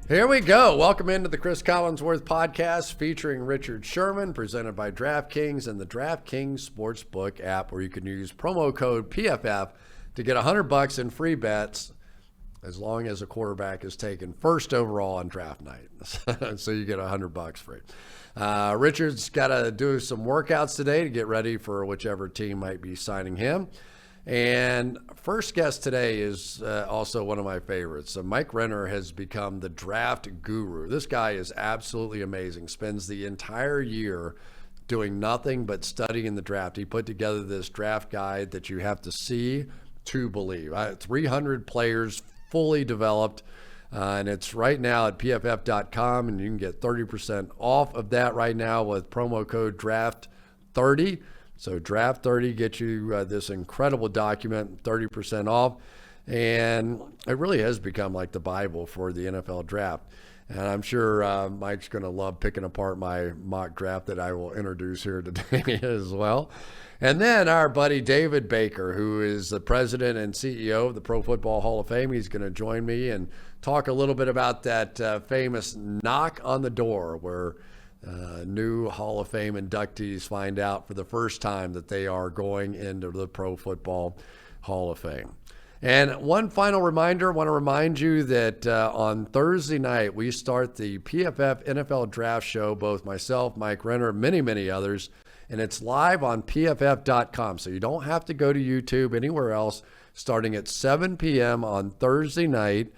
Here we go. Welcome into the Cris Collinsworth podcast featuring Richard Sherman, presented by DraftKings and the DraftKings Sportsbook app, where you can use promo code PFF to get $100 in free bets as long as a quarterback is taken first overall on draft night. So you get $100 free. Richard's got to do some workouts today to get ready for whichever team might be signing him. And first guest today is also one of my favorites. So Mike Renner has become the draft guru. This guy is absolutely amazing. Spends the entire year doing nothing but studying the draft. He put together this draft guide that you have to see to believe. 300 players fully developed. And it's right now at pff.com, and you can get 30% off of that right now with promo code DRAFT30. So Draft30 gets you this incredible document, 30% off. And it really has become like the Bible for the NFL draft. And I'm sure Mike's going to love picking apart my mock draft that I will introduce here today as well. And then our buddy David Baker, who is the president and CEO of the Pro Football Hall of Fame. He's going to join me and talk a little bit about that famous knock on the door where new Hall of Fame inductees find out for the first time that they are going into the Pro Football Hall of Fame. And one final reminder, I want to remind you that on Thursday night, we start the PFF NFL Draft Show, both myself, Mike Renner, many others, and it's live on pff.com. So you don't have to go to YouTube, anywhere else, starting at 7 p.m. on Thursday night.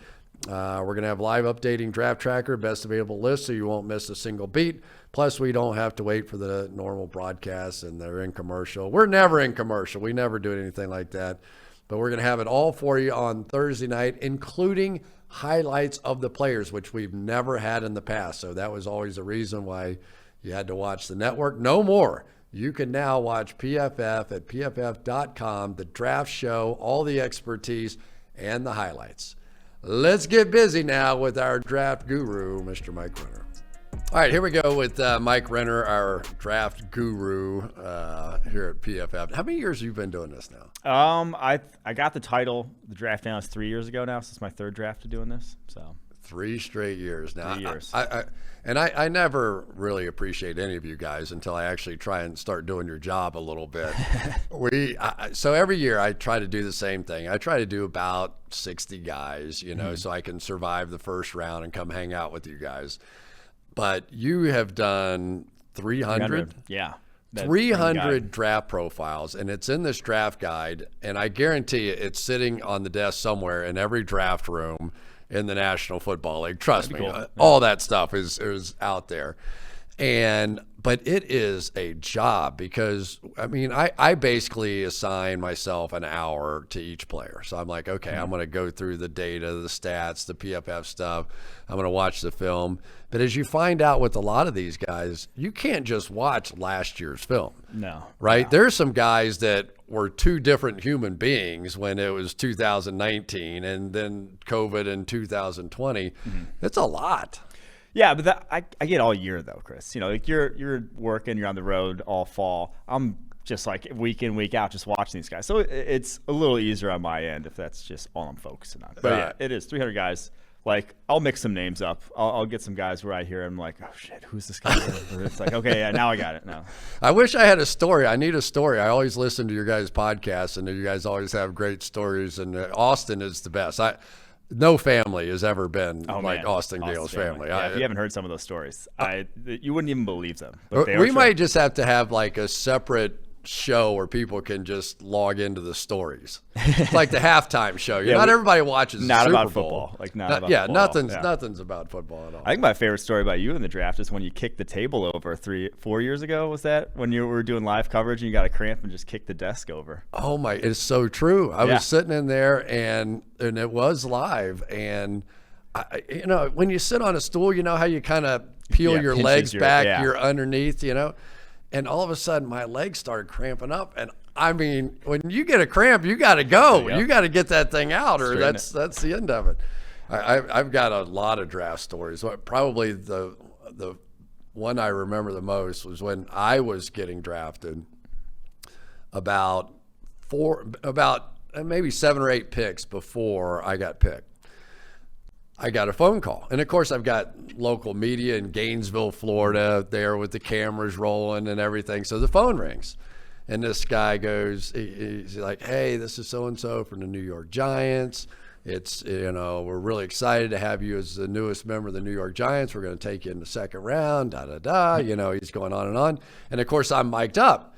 We're going to have live updating Draft Tracker, best available list, so you won't miss a single beat. Plus, we don't have to wait for the normal broadcasts, and they're in commercial. We're never in commercial. We never do anything like that. But we're going to have it all for you on Thursday night, including highlights of the players, which we've never had in the past. So that was always the reason why you had to watch the network. No more. You can now watch PFF at pff.com, the draft show, all the expertise, and the highlights. Let's get busy now with our draft guru, Mr. Mike Renner. All right, here we go with Mike Renner, our draft guru here at PFF. How many years have you been doing this now? I got the title, the draft analyst, 3 years ago now. So it's my third draft of doing this. So 3 straight years now. 3 years. I never really appreciate any of you guys until I actually try and start doing your job a little bit. So every year I try to do the same thing. I try to do about 60 guys, so I can survive the first round and come hang out with you guys. But you have done 300? Yeah. 300 draft profiles, and it's in this draft guide, and I guarantee you it's sitting on the desk somewhere in every draft room in the National Football League. Trust me, cool. All that stuff is out there. But it is a job because, I basically assign myself an hour to each player. So I'm like, okay, I'm going to go through the data, the stats, the PFF stuff. I'm going to watch the film. But as you find out with a lot of these guys, you can't just watch last year's film. No. Right? No. There's some guys that were two different human beings when it was 2019 and then COVID in 2020. It's a lot. Yeah, but I get all year though, Chris. You're working, you're on the road all fall. I'm just like week in, week out, just watching these guys. So it's a little easier on my end if that's just all I'm focusing on. But yeah, it is 300 guys. Like, I'll mix some names up. I'll get some guys where I hear them like, oh shit, who's this guy? It's like, okay, yeah, now I got it. No. I wish I had a story. I need a story. I always listen to your guys' podcasts, and you guys always have great stories. And Austin is the best. No family has ever been like Austin Gale's family. Yeah, if you haven't heard some of those stories, you wouldn't even believe them. But we might just have to have like a separate show where people can just log into the stories. It's like the halftime show. Not everybody watches not Super about Bowl. Football. Like not about football. Nothing's about football at all. I think my favorite story about you in the draft is when you kicked the table over 4 years ago. Was that when you were doing live coverage and you got a cramp and just kicked the desk over? Oh my, it's so true. I was sitting in there and it was live, and when you sit on a stool, you know how you kind of peel your legs back, you're underneath, and all of a sudden my legs started cramping up. And when you get a cramp, you got to go. You got to get that thing out, or that's the end of it. I've got a lot of draft stories. Probably the one I remember the most was when I was getting drafted, about maybe 7 or 8 picks before I got picked. I got a phone call. And of course, I've got local media in Gainesville, Florida, there with the cameras rolling and everything. So the phone rings. And this guy goes, he's like, hey, this is so-and-so from the New York Giants. It's, we're really excited to have you as the newest member of the New York Giants. We're going to take you in the second round, da-da-da. He's going on and on. And, of course, I'm mic'd up.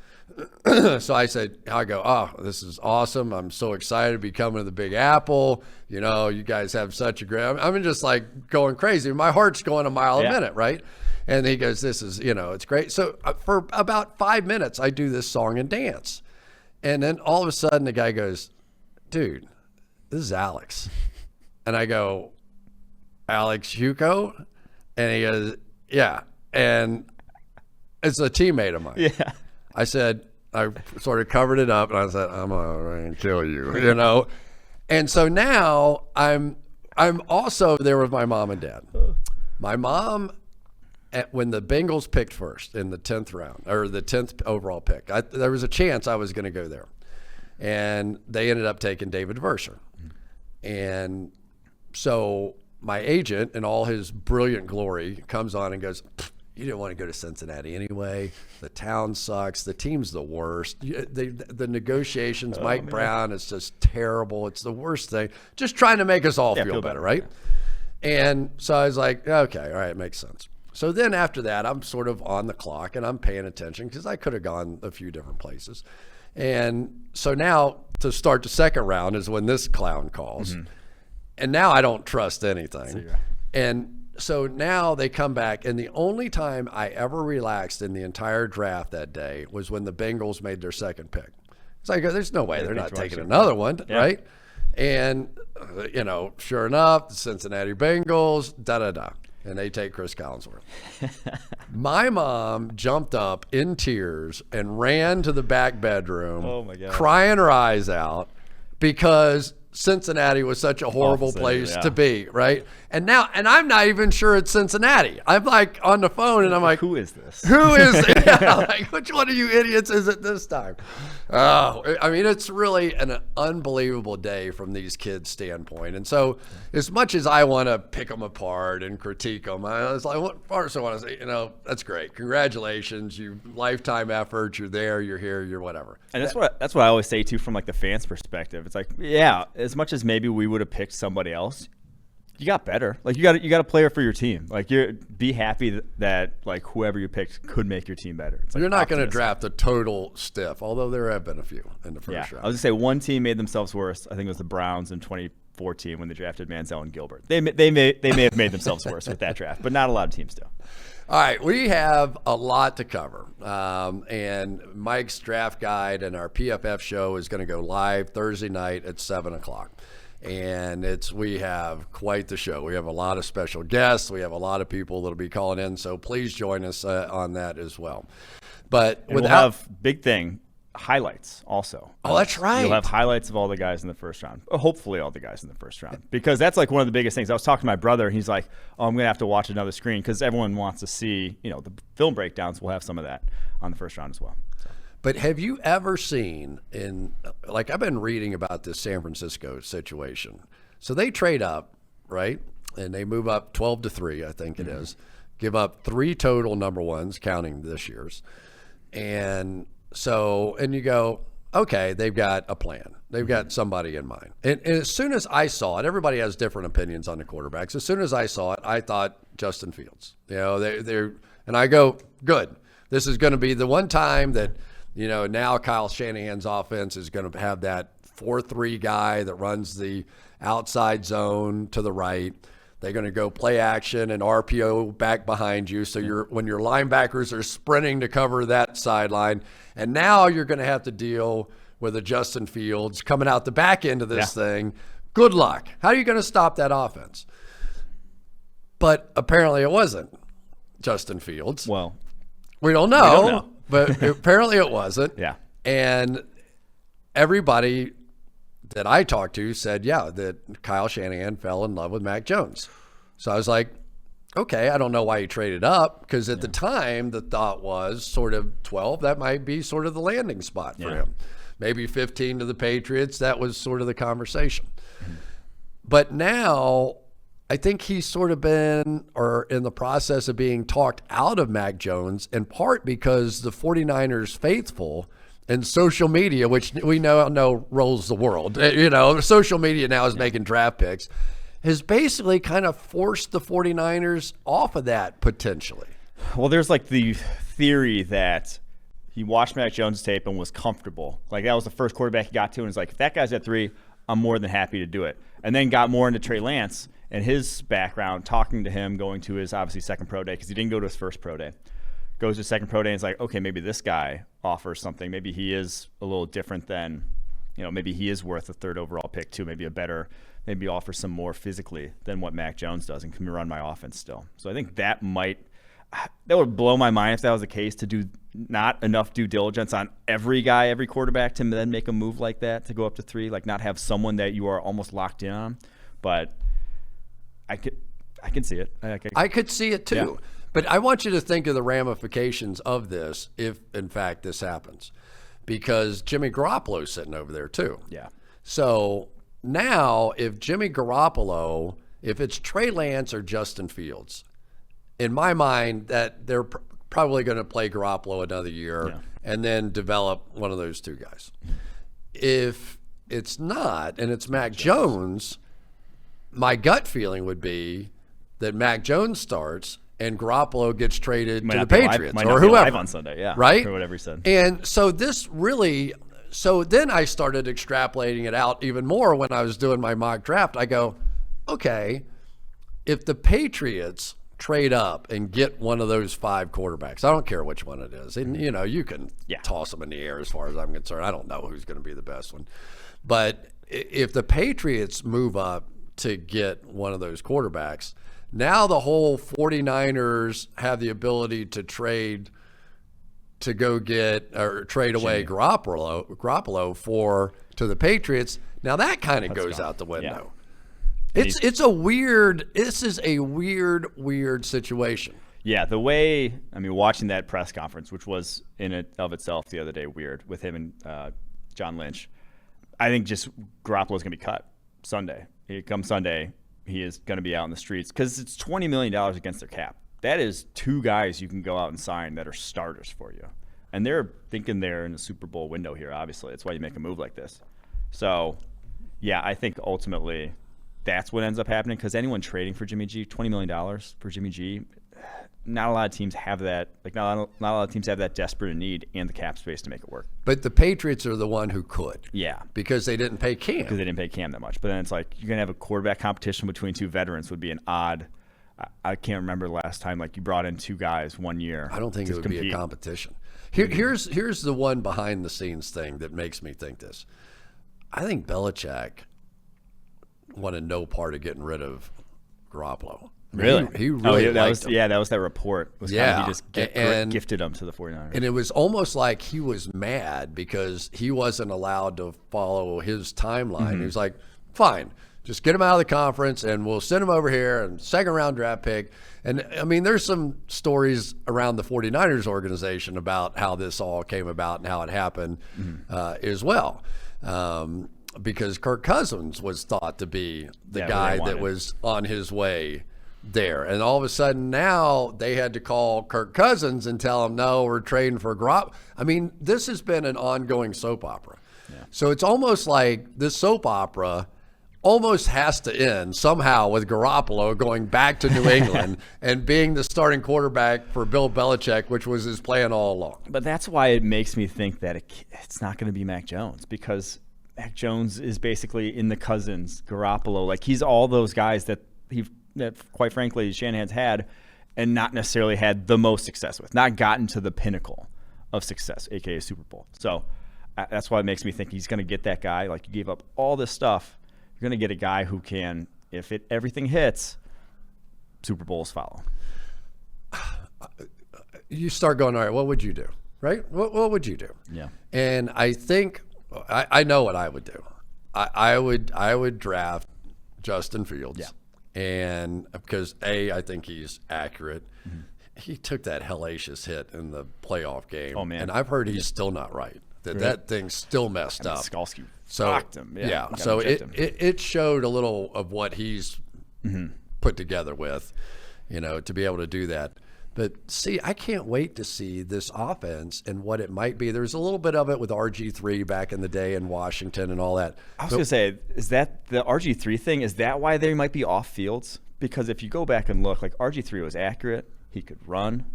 So I go, oh, this is awesome. I'm so excited to be coming to the Big Apple. You guys have such a great, I'm just like going crazy. My heart's going a mile a minute, right? And he goes, this is, it's great. So for about 5 minutes, I do this song and dance. And then all of a sudden the guy goes, dude, this is Alex. And I go, Alex Huco? And he goes, yeah. And it's a teammate of mine. Yeah. I said, I sort of covered it up and I said, I'm going to kill you, And so now I'm also there with my mom and dad. My mom, when the Bengals picked first in the 10th round, or the 10th overall pick, there was a chance I was going to go there. And they ended up taking David Baker. And so my agent, in all his brilliant glory, comes on and goes, you didn't want to go to Cincinnati anyway. The town sucks. The team's the worst. The negotiations, Mike Brown, is just terrible. It's the worst thing. Just trying to make us all feel better, right? And so I was like, okay, all right, it makes sense. So then after that, I'm sort of on the clock and I'm paying attention because I could have gone a few different places. And so now to start the second round is when this clown calls. Mm-hmm. And now I don't trust anything. And so now they come back, and the only time I ever relaxed in the entire draft that day was when the Bengals made their second pick. It's like, there's no way they're not taking another one, right? And, sure enough, the Cincinnati Bengals, da-da-da, and they take Cris Collinsworth. My mom jumped up in tears and ran to the back bedroom, crying her eyes out because Cincinnati was such a horrible place to be, right? And I'm not even sure it's Cincinnati. I'm like on the phone and I'm like, who is this? Who is it? Like, which one of you idiots is it this time? Oh, I mean, it's really an unbelievable day from these kids' standpoint. And so as much as I want to pick them apart and critique them, I was like, first I want to say, that's great. Congratulations. You lifetime effort. You're there, you're here, you're whatever. And that's what I always say too, from like the fans' perspective. It's like, as much as maybe we would have picked somebody else, you got better. Like you got a player for your team. Like be happy that like whoever you picked could make your team better. It's like you're not going to draft a total stiff, although there have been a few in the first round. I was going to say one team made themselves worse. I think it was the Browns in 2014 when they drafted Manziel and Gilbert. They may have made themselves worse with that draft, but not a lot of teams do. All right, we have a lot to cover, and Mike's draft guide and our PFF show is going to go live Thursday night at 7:00. And we have quite the show. We have a lot of special guests. We have a lot of people that'll be calling in. So please join us on that as well. But we'll have big thing highlights also. Oh, that's right. You'll have highlights of all the guys in the first round. Hopefully all the guys in the first round, because that's like one of the biggest things. I was talking to my brother, and he's like, "Oh, I'm going to have to watch another screen," because everyone wants to see, the film breakdowns. We'll have some of that on the first round as well. So. But have you ever seen I've been reading about this San Francisco situation. So they trade up, right? And they move up 12-3, I think it is. Give up 3 total number ones, counting this year's. And you go, okay, they've got a plan. They've got somebody in mind. And as soon as I saw it, everybody has different opinions on the quarterbacks. As soon as I saw it, I thought Justin Fields. And I go, good. This is going to be the one time that, now Kyle Shanahan's offense is going to have that 4-3 guy that runs the outside zone to the right. They're going to go play action and RPO back behind you. So when your linebackers are sprinting to cover that sideline, and now you're going to have to deal with a Justin Fields coming out the back end of this thing. Good luck. How are you going to stop that offense? But apparently it wasn't Justin Fields. Well, we don't know. But apparently it wasn't. Yeah. And everybody that I talked to said, that Kyle Shanahan fell in love with Mac Jones. So I was like, okay, I don't know why he traded up, because at the time the thought was sort of 12, that might be sort of the landing spot for him. Maybe 15 to the Patriots, that was sort of the conversation. Mm-hmm. But now I think he's sort of been or in the process of being talked out of Mac Jones, in part because the 49ers faithful and social media, which we know rolls the world, social media now is making draft picks, has basically kind of forced the 49ers off of that potentially. Well, there's like the theory that he watched Mac Jones' tape and was comfortable. Like that was the first quarterback he got to, and was like, if that guy's at 3, I'm more than happy to do it. And then got more into Trey Lance and his background, talking to him, going to his obviously second pro day because he didn't go to his first pro day. Goes to his second pro day and is like, okay, maybe this guy offers something. Maybe he is a little different than, maybe he is worth a 3rd overall pick too. Maybe offers some more physically than what Mac Jones does and can run my offense still. So I think that would blow my mind if that was the case, to do not enough due diligence on every quarterback to then make a move like that to go up to 3, like not have someone that you are almost locked in on. But I can see it. I could see it too. Yeah. But I want you to think of the ramifications of this if, in fact, this happens. Because Jimmy Garoppolo's sitting over there too. Yeah. So now if Jimmy Garoppolo, if it's Trey Lance or Justin Fields, in my mind that they're probably going to play Garoppolo another year and then develop one of those 2 guys. If it's not, and it's Mac Jones, my gut feeling would be that Mac Jones starts and Garoppolo gets traded to the Patriots or whoever on Sunday, right? Or whatever he said. And so then I started extrapolating it out even more when I was doing my mock draft. I go, okay, if the Patriots trade up and get one of those 5 quarterbacks, I don't care which one it is, and you can toss them in the air as far as I'm concerned. I don't know who's going to be the best one, but if the Patriots move up to get one of those quarterbacks, now the whole 49ers have the ability to trade to go get or trade away Garoppolo to the Patriots. Now that kind of goes out the window. Yeah. This is a weird situation. Yeah, watching that press conference, which was in and of itself the other day weird with him and John Lynch, I think just Garoppolo's going to be cut Sunday. Come Sunday, he is going to be out in the streets because it's $20 million against their cap. That is 2 guys you can go out and sign that are starters for you. And they're thinking they're in the Super Bowl window here, obviously. That's why you make a move like this. So, yeah, I think ultimately that's what ends up happening because anyone trading for Jimmy G, $20 million for Jimmy G, not a lot of teams have that. Like not a lot of teams have that desperate a need and the cap space to make it work. But the Patriots are the one who could. Yeah. Because they didn't pay Cam. Because they didn't pay Cam that much. But then it's like you're going to have a quarterback competition between 2 veterans would be an odd. I can't remember the last time like you brought in 2 guys one year. I don't think it would be a competition. Here's the one behind the scenes thing that makes me think this. I think Belichick wanted no part of getting rid of Garoppolo. Really? He really liked him. Yeah, that was that report. He just gifted him to the 49ers. And it was almost like he was mad because he wasn't allowed to follow his timeline. Mm-hmm. He was like, fine, just get him out of the conference and we'll send him over here and 2nd round draft pick. And I mean, there's some stories around the 49ers organization about how this all came about and how it happened as well. Because Kirk Cousins was thought to be the guy that was on his way there. And all of a sudden now they had to call Kirk Cousins and tell him, no, we're trading for Garoppolo. I mean, this has been an ongoing soap opera. Yeah. So it's almost like this soap opera almost has to end somehow with Garoppolo going back to New England and being the starting quarterback for Bill Belichick, which was his plan all along. But that's why it makes me think that it's not going to be Mac Jones, because Mac Jones is basically in the Cousins, Garoppolo. Like he's all those guys that quite frankly Shanahan's had and not necessarily had the most success with, not gotten to the pinnacle of success, aka Super Bowl. So that's why it makes me think he's going to get that guy. Like you gave up all this stuff, you're going to get a guy who can, if everything hits, Super Bowls follow. You start going, all right, what would you do? Right? What would you do? Yeah. And I think I know what I would do. I would draft Justin Fields. Yeah. And because I think he's accurate. Mm-hmm. He took that hellacious hit in the playoff game. Oh man! And I've heard he's still not right. That thing's still messed up. Skalski rocked him. Yeah. So it showed a little of what he's put together with, to be able to do that. But see, I can't wait to see this offense and what it might be. There's a little bit of it with RG3 back in the day in Washington and all that. I was going to say, is that the RG3 thing? Is that why they might be off fields? Because if you go back and look, like RG3 was accurate. He could run.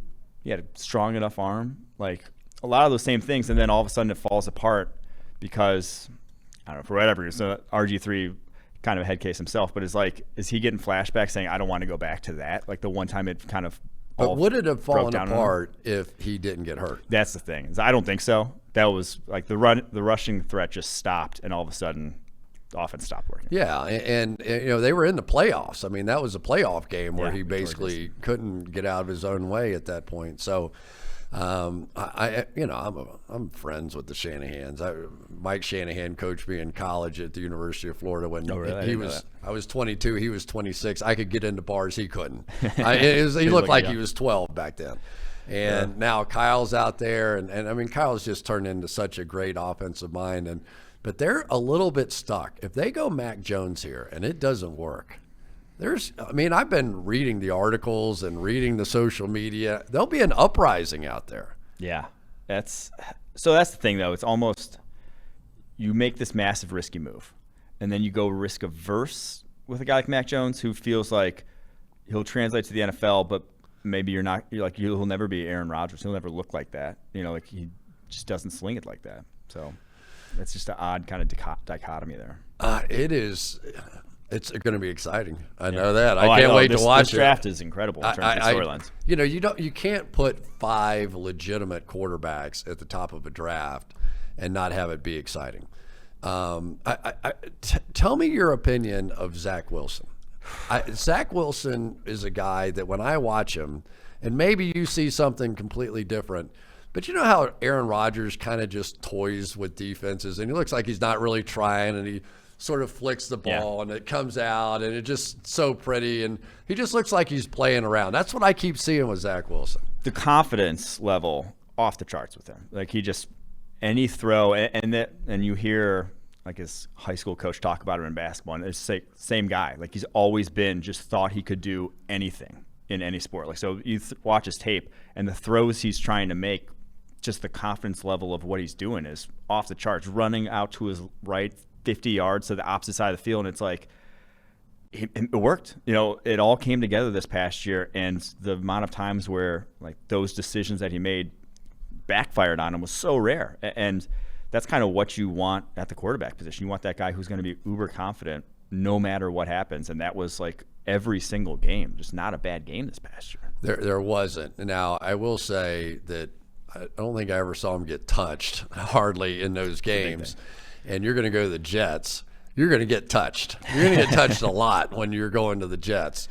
He had a strong enough arm. Like a lot of those same things. And then all of a sudden it falls apart because, I don't know, for whatever reason, RG3 kind of a head case himself. But is he getting flashbacks saying, I don't want to go back to that? Like the one time it kind of But would it have fallen apart if he didn't get hurt? That's the thing. I don't think so. That was like the rushing threat just stopped, and all of a sudden, the offense stopped working. Yeah, and they were in the playoffs. I mean, that was a playoff game where he basically couldn't get out of his own way at that point. So, I'm friends with the Shanahans. Mike Shanahan coached me in college at the University of Florida when I was 22, he was 26. I could get into bars, he couldn't. He looked like he was 12 back then. And now Kyle's out there, and I mean, Kyle's just turned into such a great offensive mind, but they're a little bit stuck. If they go Mac Jones here and it doesn't work, I've been reading the articles and reading the social media. There'll be an uprising out there. Yeah. That's the thing, though. It's almost you make this massive risky move, and then you go risk averse with a guy like Mac Jones who feels like he'll translate to the NFL, but maybe he'll never be Aaron Rodgers. He'll never look like that. Like he just doesn't sling it like that. So that's just an odd kind of dichotomy there. It is. It's going to be exciting. I know that. I can't wait to watch it. This draft is incredible in terms of storylines. You can't put 5 legitimate quarterbacks at the top of a draft and not have it be exciting. Tell me your opinion of Zach Wilson. Zach Wilson is a guy that when I watch him, and maybe you see something completely different, but you know how Aaron Rodgers kind of just toys with defenses, and he looks like he's not really trying, and he sort of flicks the ball and it comes out and it's just so pretty, and he just looks like he's playing around. That's what I keep seeing with Zach Wilson. The confidence level off the charts with him. Like he just any throw and you hear like his high school coach talk about him in basketball, and it's the same guy. Like he's always been just thought he could do anything in any sport. Like so you watch his tape and the throws he's trying to make, just the confidence level of what he's doing is off the charts. Running out to his right 50 yards to the opposite side of the field, and it's like it worked. It all came together this past year, and the amount of times where like those decisions that he made backfired on him was so rare. And that's kind of what you want at the quarterback position. You want that guy who's going to be uber confident no matter what happens, and that was like every single game. Just not a bad game this past year. There wasn't. Now I will say that I don't think I ever saw him get touched hardly in those games. And you're going to go to the Jets, you're going to get touched. You're going to get touched a lot when you're going to the Jets.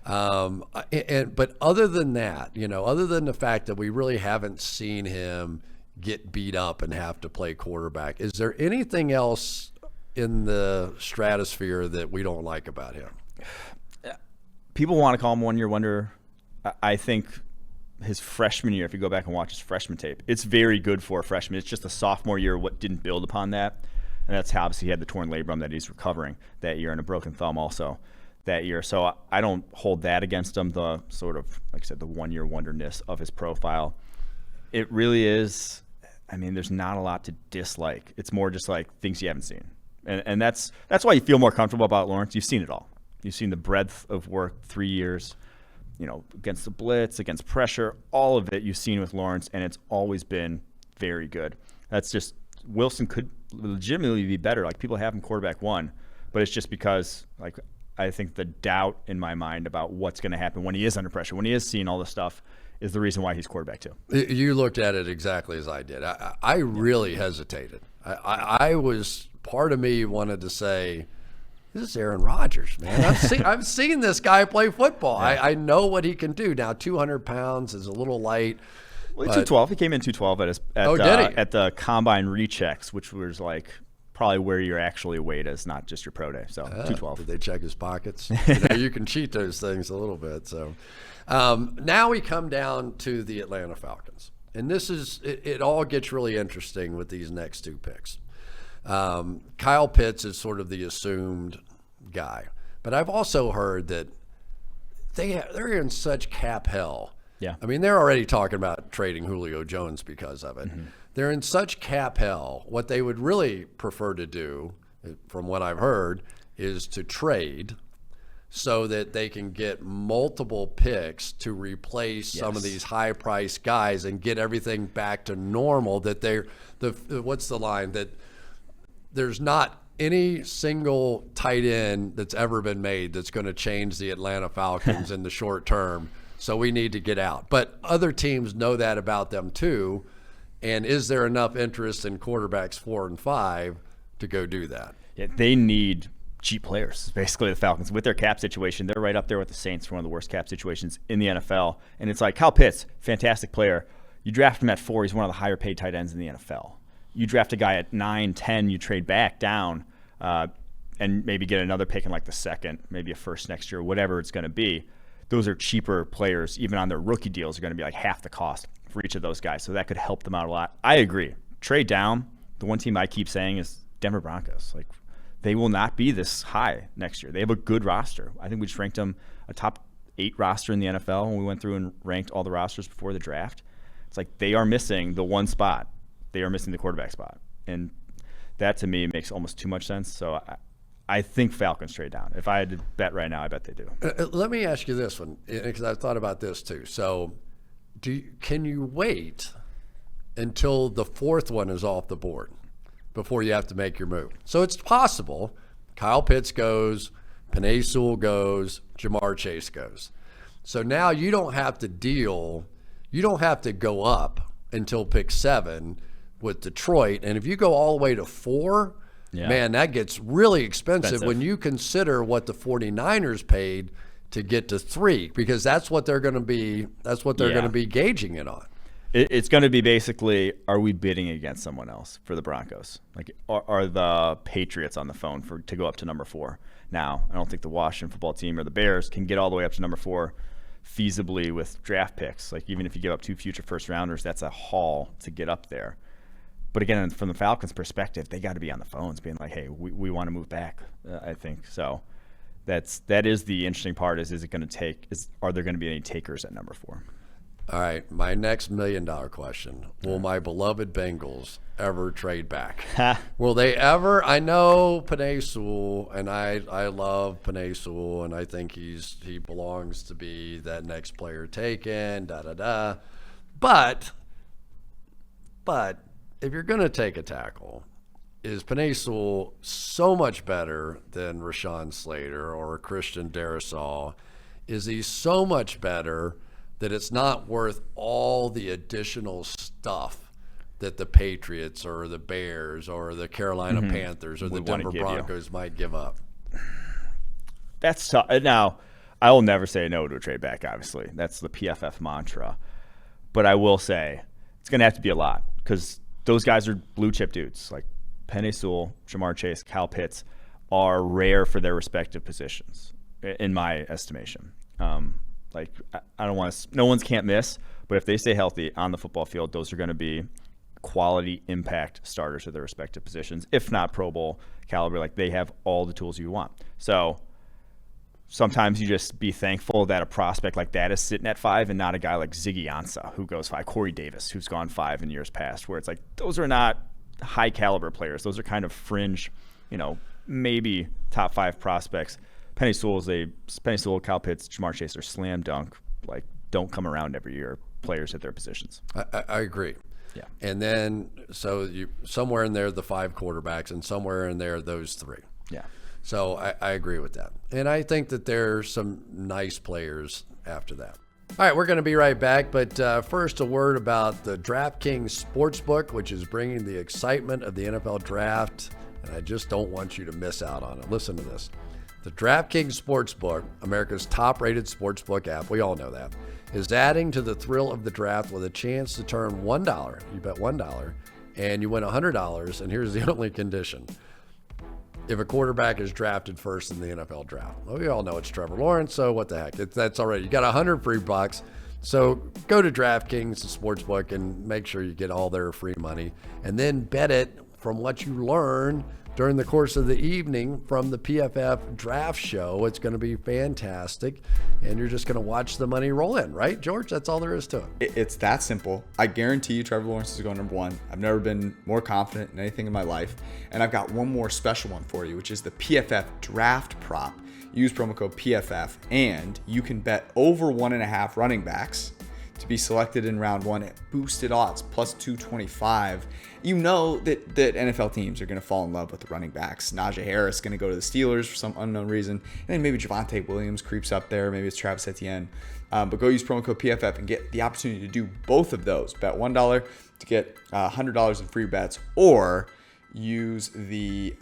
But other than that, other than the fact that we really haven't seen him get beat up and have to play quarterback, is there anything else in the stratosphere that we don't like about him? People want to call him one-year wonder. I think his freshman year, if you go back and watch his freshman tape, it's very good for a freshman. It's just a sophomore year what didn't build upon that. And that's how obviously he had the torn labrum that he's recovering that year and a broken thumb also that year. So I don't hold that against him, the sort of, like I said, the one-year wonderness of his profile. It really is, there's not a lot to dislike. It's more just like things you haven't seen. And that's why you feel more comfortable about Lawrence. You've seen it all. You've seen the breadth of work, 3 years, against the blitz, against pressure, all of it you've seen with Lawrence, and it's always been very good. That's just Wilson could legitimately be better. Like people have him quarterback 1, but it's just because like I think the doubt in my mind about what's going to happen when he is under pressure, when he is seeing all this stuff, is the reason why he's quarterback 2. You looked at it exactly as I did. I really hesitated. I was, part of me wanted to say, this is Aaron Rodgers, man. I've seen this guy play football. Yeah. I know what he can do. Now 200 pounds is a little light. Well, 212. He came in 212 at the combine rechecks, which was like probably where your actually weight is, not just your pro day. So 212. Did they check his pockets? You can cheat those things a little bit. So now we come down to the Atlanta Falcons, and this is it all gets really interesting with these next 2 picks. Kyle Pitts is sort of the assumed guy, but I've also heard that they're in such cap hell. Yeah. I mean, they're already talking about trading Julio Jones because of it. Mm-hmm. They're in such cap hell. What they would really prefer to do, from what I've heard, is to trade so that they can get multiple picks to replace some of these high-priced guys and get everything back to normal. That what's the line? That there's not any single tight end that's ever been made that's going to change the Atlanta Falcons in the short term. So we need to get out. But other teams know that about them too. And is there enough interest in quarterbacks 4 and 5 to go do that? Yeah, they need cheap players. Basically, the Falcons, with their cap situation, they're right up there with the Saints for one of the worst cap situations in the NFL. And it's like Kyle Pitts, fantastic player. You draft him at 4, he's one of the higher paid tight ends in the NFL. You draft a guy at 9, 10, you trade back down and maybe get another pick in like the second, maybe a first next year, whatever it's going to be. Those are cheaper players. Even on their rookie deals are going to be like half the cost for each of those guys. So that could help them out a lot. I agree. Trade down. The one team I keep saying is Denver Broncos. Like, they will not be this high next year. They have a good roster. I think we just ranked them a top 8 roster in the NFL when we went through and ranked all the rosters before the draft. It's like they are missing the one spot. They are missing the quarterback spot. And that, to me, makes almost too much sense. So I think Falcons trade down. If I had to bet right now, I bet they do. Let me ask you this one, because I've thought about this too. So can you wait until the 4th one is off the board before you have to make your move? So it's possible Kyle Pitts goes, Penei Sewell goes, Jamar Chase goes. So now you don't have to go up until pick 7 with Detroit. And if you go all the way to 4, man, that gets really expensive when you consider what the 49ers paid to get to 3, because that's what they're going to be. That's what they're going to be gauging it on. It's going to be basically, are we bidding against someone else for the Broncos? Like, are the Patriots on the phone to go up to number 4? Now, I don't think the Washington football team or the Bears can get all the way up to number 4 feasibly with draft picks. Like, even if you give up 2 future first rounders, that's a haul to get up there. But again, from the Falcons' perspective, they got to be on the phones being like, hey, we want to move back, I think. So that is the interesting part is it going to take – are there going to be any takers at number 4? All right, my next $1 million question. Will my beloved Bengals ever trade back? Will they ever? I know Penei Sewell, and I love Penei Sewell, and I think he belongs to be that next player taken, da-da-da. But if you're going to take a tackle, is Penei Sewell so much better than Rashawn Slater or Christian Darrisaw? Is he so much better that it's not worth all the additional stuff that the Patriots or the Bears or the Carolina Panthers or the Denver Broncos might give up? That's tough. Now, I will never say no to a trade back, obviously. That's the PFF mantra. But I will say it's going to have to be a lot because those guys are blue chip dudes. Like Penei Sewell, Jamar Chase, Kyle Pitts are rare for their respective positions, in my estimation. Like, I don't want to – no one's can't miss, but if they stay healthy on the football field, those are going to be quality impact starters at their respective positions, if not Pro Bowl caliber. Like, they have all the tools you want. So sometimes you just be thankful that a prospect like that is sitting at 5 and not a guy like Ziggy Ansah who goes 5, Corey Davis who's gone 5 in years past, where it's like those are not high caliber players. Those are kind of fringe, maybe top 5 prospects. Penei Sewell, Kyle Pitts, Jamar Chase are slam dunk. Like, don't come around every year players at their positions. I agree. Yeah. And then so somewhere in there the 5 quarterbacks, and somewhere in there those 3. Yeah. So I agree with that. And I think that there's some nice players after that. All right, we're going to be right back. But first, a word about the DraftKings Sportsbook, which is bringing the excitement of the NFL draft. And I just don't want you to miss out on it. Listen to this. The DraftKings Sportsbook, America's top-rated sportsbook app, we all know that, is adding to the thrill of the draft with a chance to turn $1. You bet $1, and you win $100. And here's the only condition. If a quarterback is drafted first in the NFL draft. Well, we all know it's Trevor Lawrence, so what the heck? That's already. You got 100 free bucks. So go to DraftKings, the sportsbook, and make sure you get all their free money. And then bet it from what you learn during the course of the evening from the PFF draft show. It's going to be fantastic, and you're just going to watch the money roll in, right, George? That's all there is to it. It's that simple. I guarantee you Trevor Lawrence is going number one. I've never been more confident in anything in my life. And I've got one more special one for you, which is the PFF draft prop. Use promo code PFF, and you can bet over 1.5 running backs to be selected in round one at boosted odds, plus 225. You know that NFL teams are going to fall in love with the running backs. Najee Harris is going to go to the Steelers for some unknown reason. And then maybe Javonte Williams creeps up there. Maybe it's Travis Etienne. But go use promo code PFF and get the opportunity to do both of those. Bet $1 to get $100 in free bets, or use the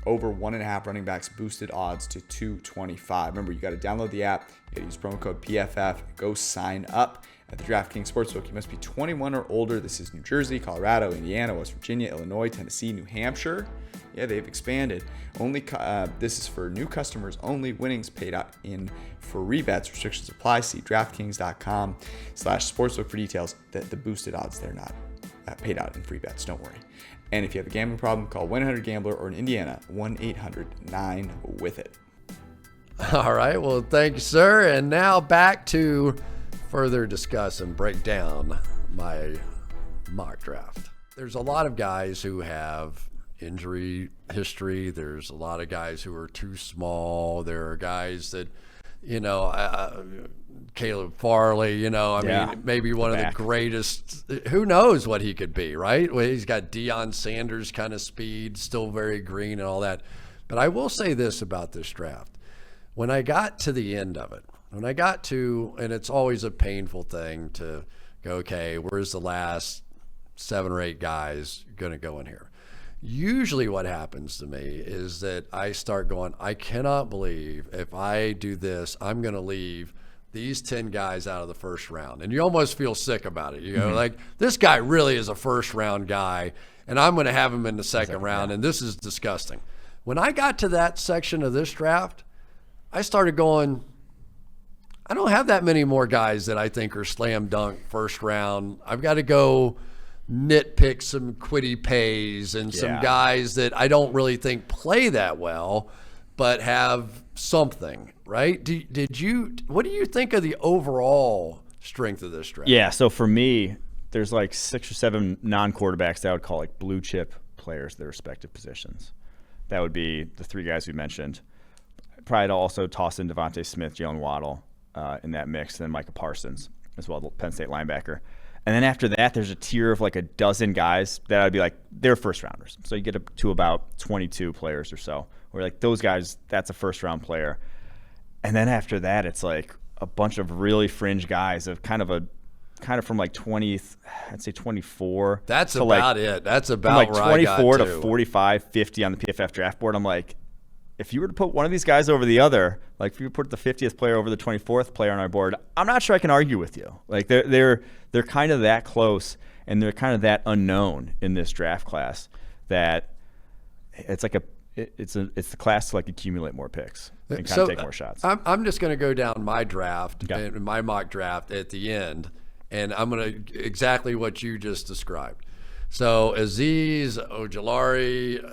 over 1.5 running backs boosted odds to 225. Remember, you got to download the app. You got to use promo code PFF. Go sign up at the DraftKings Sportsbook. You must be 21 or older. This is New Jersey, Colorado, Indiana, West Virginia, Illinois, Tennessee, New Hampshire. Yeah, they've expanded. This is for new customers only. Winnings paid out in free bets. Restrictions apply. See DraftKings.com/sportsbook for details. The boosted odds, they're not paid out in free bets. Don't worry. And if you have a gambling problem, call 1-800-GAMBLER, or in Indiana, 1-800-9-WITH-IT. All right. Well, thank you, sir. And now back to further discuss and break down my mock draft. There's a lot of guys who have injury history. There's a lot of guys who are too small. There are guys that, Caleb Farley, I mean, maybe one of the greatest. Who knows what he could be, right? Well, he's got Deion Sanders kind of speed, still very green and all that. But I will say this about this draft. When I got to the end of it, and it's always a painful thing to go, okay, where's the last 7 or 8 guys going to go in here? Usually what happens to me is that I start going, I cannot believe if I do this, I'm going to leave these 10 guys out of the first round. And you almost feel sick about it. You go, like, this guy really is a first round guy, and I'm going to have him in the second round, and this is disgusting. When I got to that section of this draft, I started going, I don't have that many more guys that I think are slam dunk first round. I've got to go nitpick some Kwity Pays and some guys that I don't really think play that well, but have something, right? What do you think of the overall strength of this draft? Yeah, so for me, there's like 6 or 7 non-quarterbacks that I would call like blue chip players at their respective positions. That would be the 3 guys we mentioned. Probably to also toss in Devontae Smith, Jalen Waddle in that mix, and then Micah Parsons as well, the Penn State linebacker. And then after that, there's a tier of like a dozen guys that I'd be like, they're first rounders. So you get up to about 22 players or so, where like those guys, that's a first round player. And then after that, it's like a bunch of really fringe guys of kind of from like 20, I'd say 24. That's about it. That's about like where I got 24 to 45, 50 on the PFF draft board. I'm like, if you were to put one of these guys over the other, like if you put the 50th player over the 24th player on our board, I'm not sure I can argue with you. Like they're kind of that close, and they're kind of that unknown in this draft class that it's like it's the class to like accumulate more picks and kind of take more shots. I'm just going to go down my draft and my mock draft at the end, and I'm going to exactly what you just described. So Azeez Ojulari,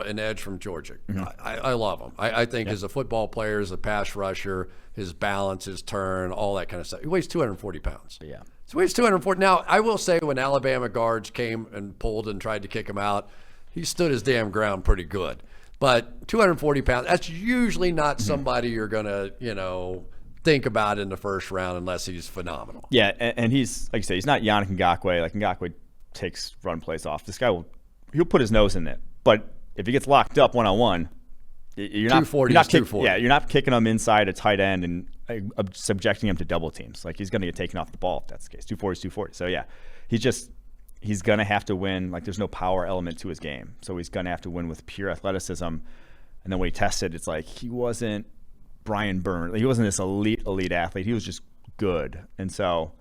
an edge from Georgia. I love him. I think as a football player, as a pass rusher, his balance, his turn, all that kind of stuff. He weighs 240 pounds. Yeah. So he weighs 240. Now, I will say when Alabama guards came and pulled and tried to kick him out, he stood his damn ground pretty good. But 240 pounds, that's usually not somebody you're going to, think about in the first round unless he's phenomenal. Yeah, and he's, like you say, he's not Yannick Ngakoue. Like Ngakoue takes run plays off. This guy he'll put his nose in it. But if he gets locked up one-on-one, you're not 240. You're not kicking him inside a tight end and subjecting him to double teams. Like he's going to get taken off the ball if that's the case. 240 is 240. So yeah, he's going to have to win. Like there's no power element to his game. So he's going to have to win with pure athleticism. And then when he tested, it's like he wasn't Brian Burns. He wasn't this elite athlete. He was just good. And so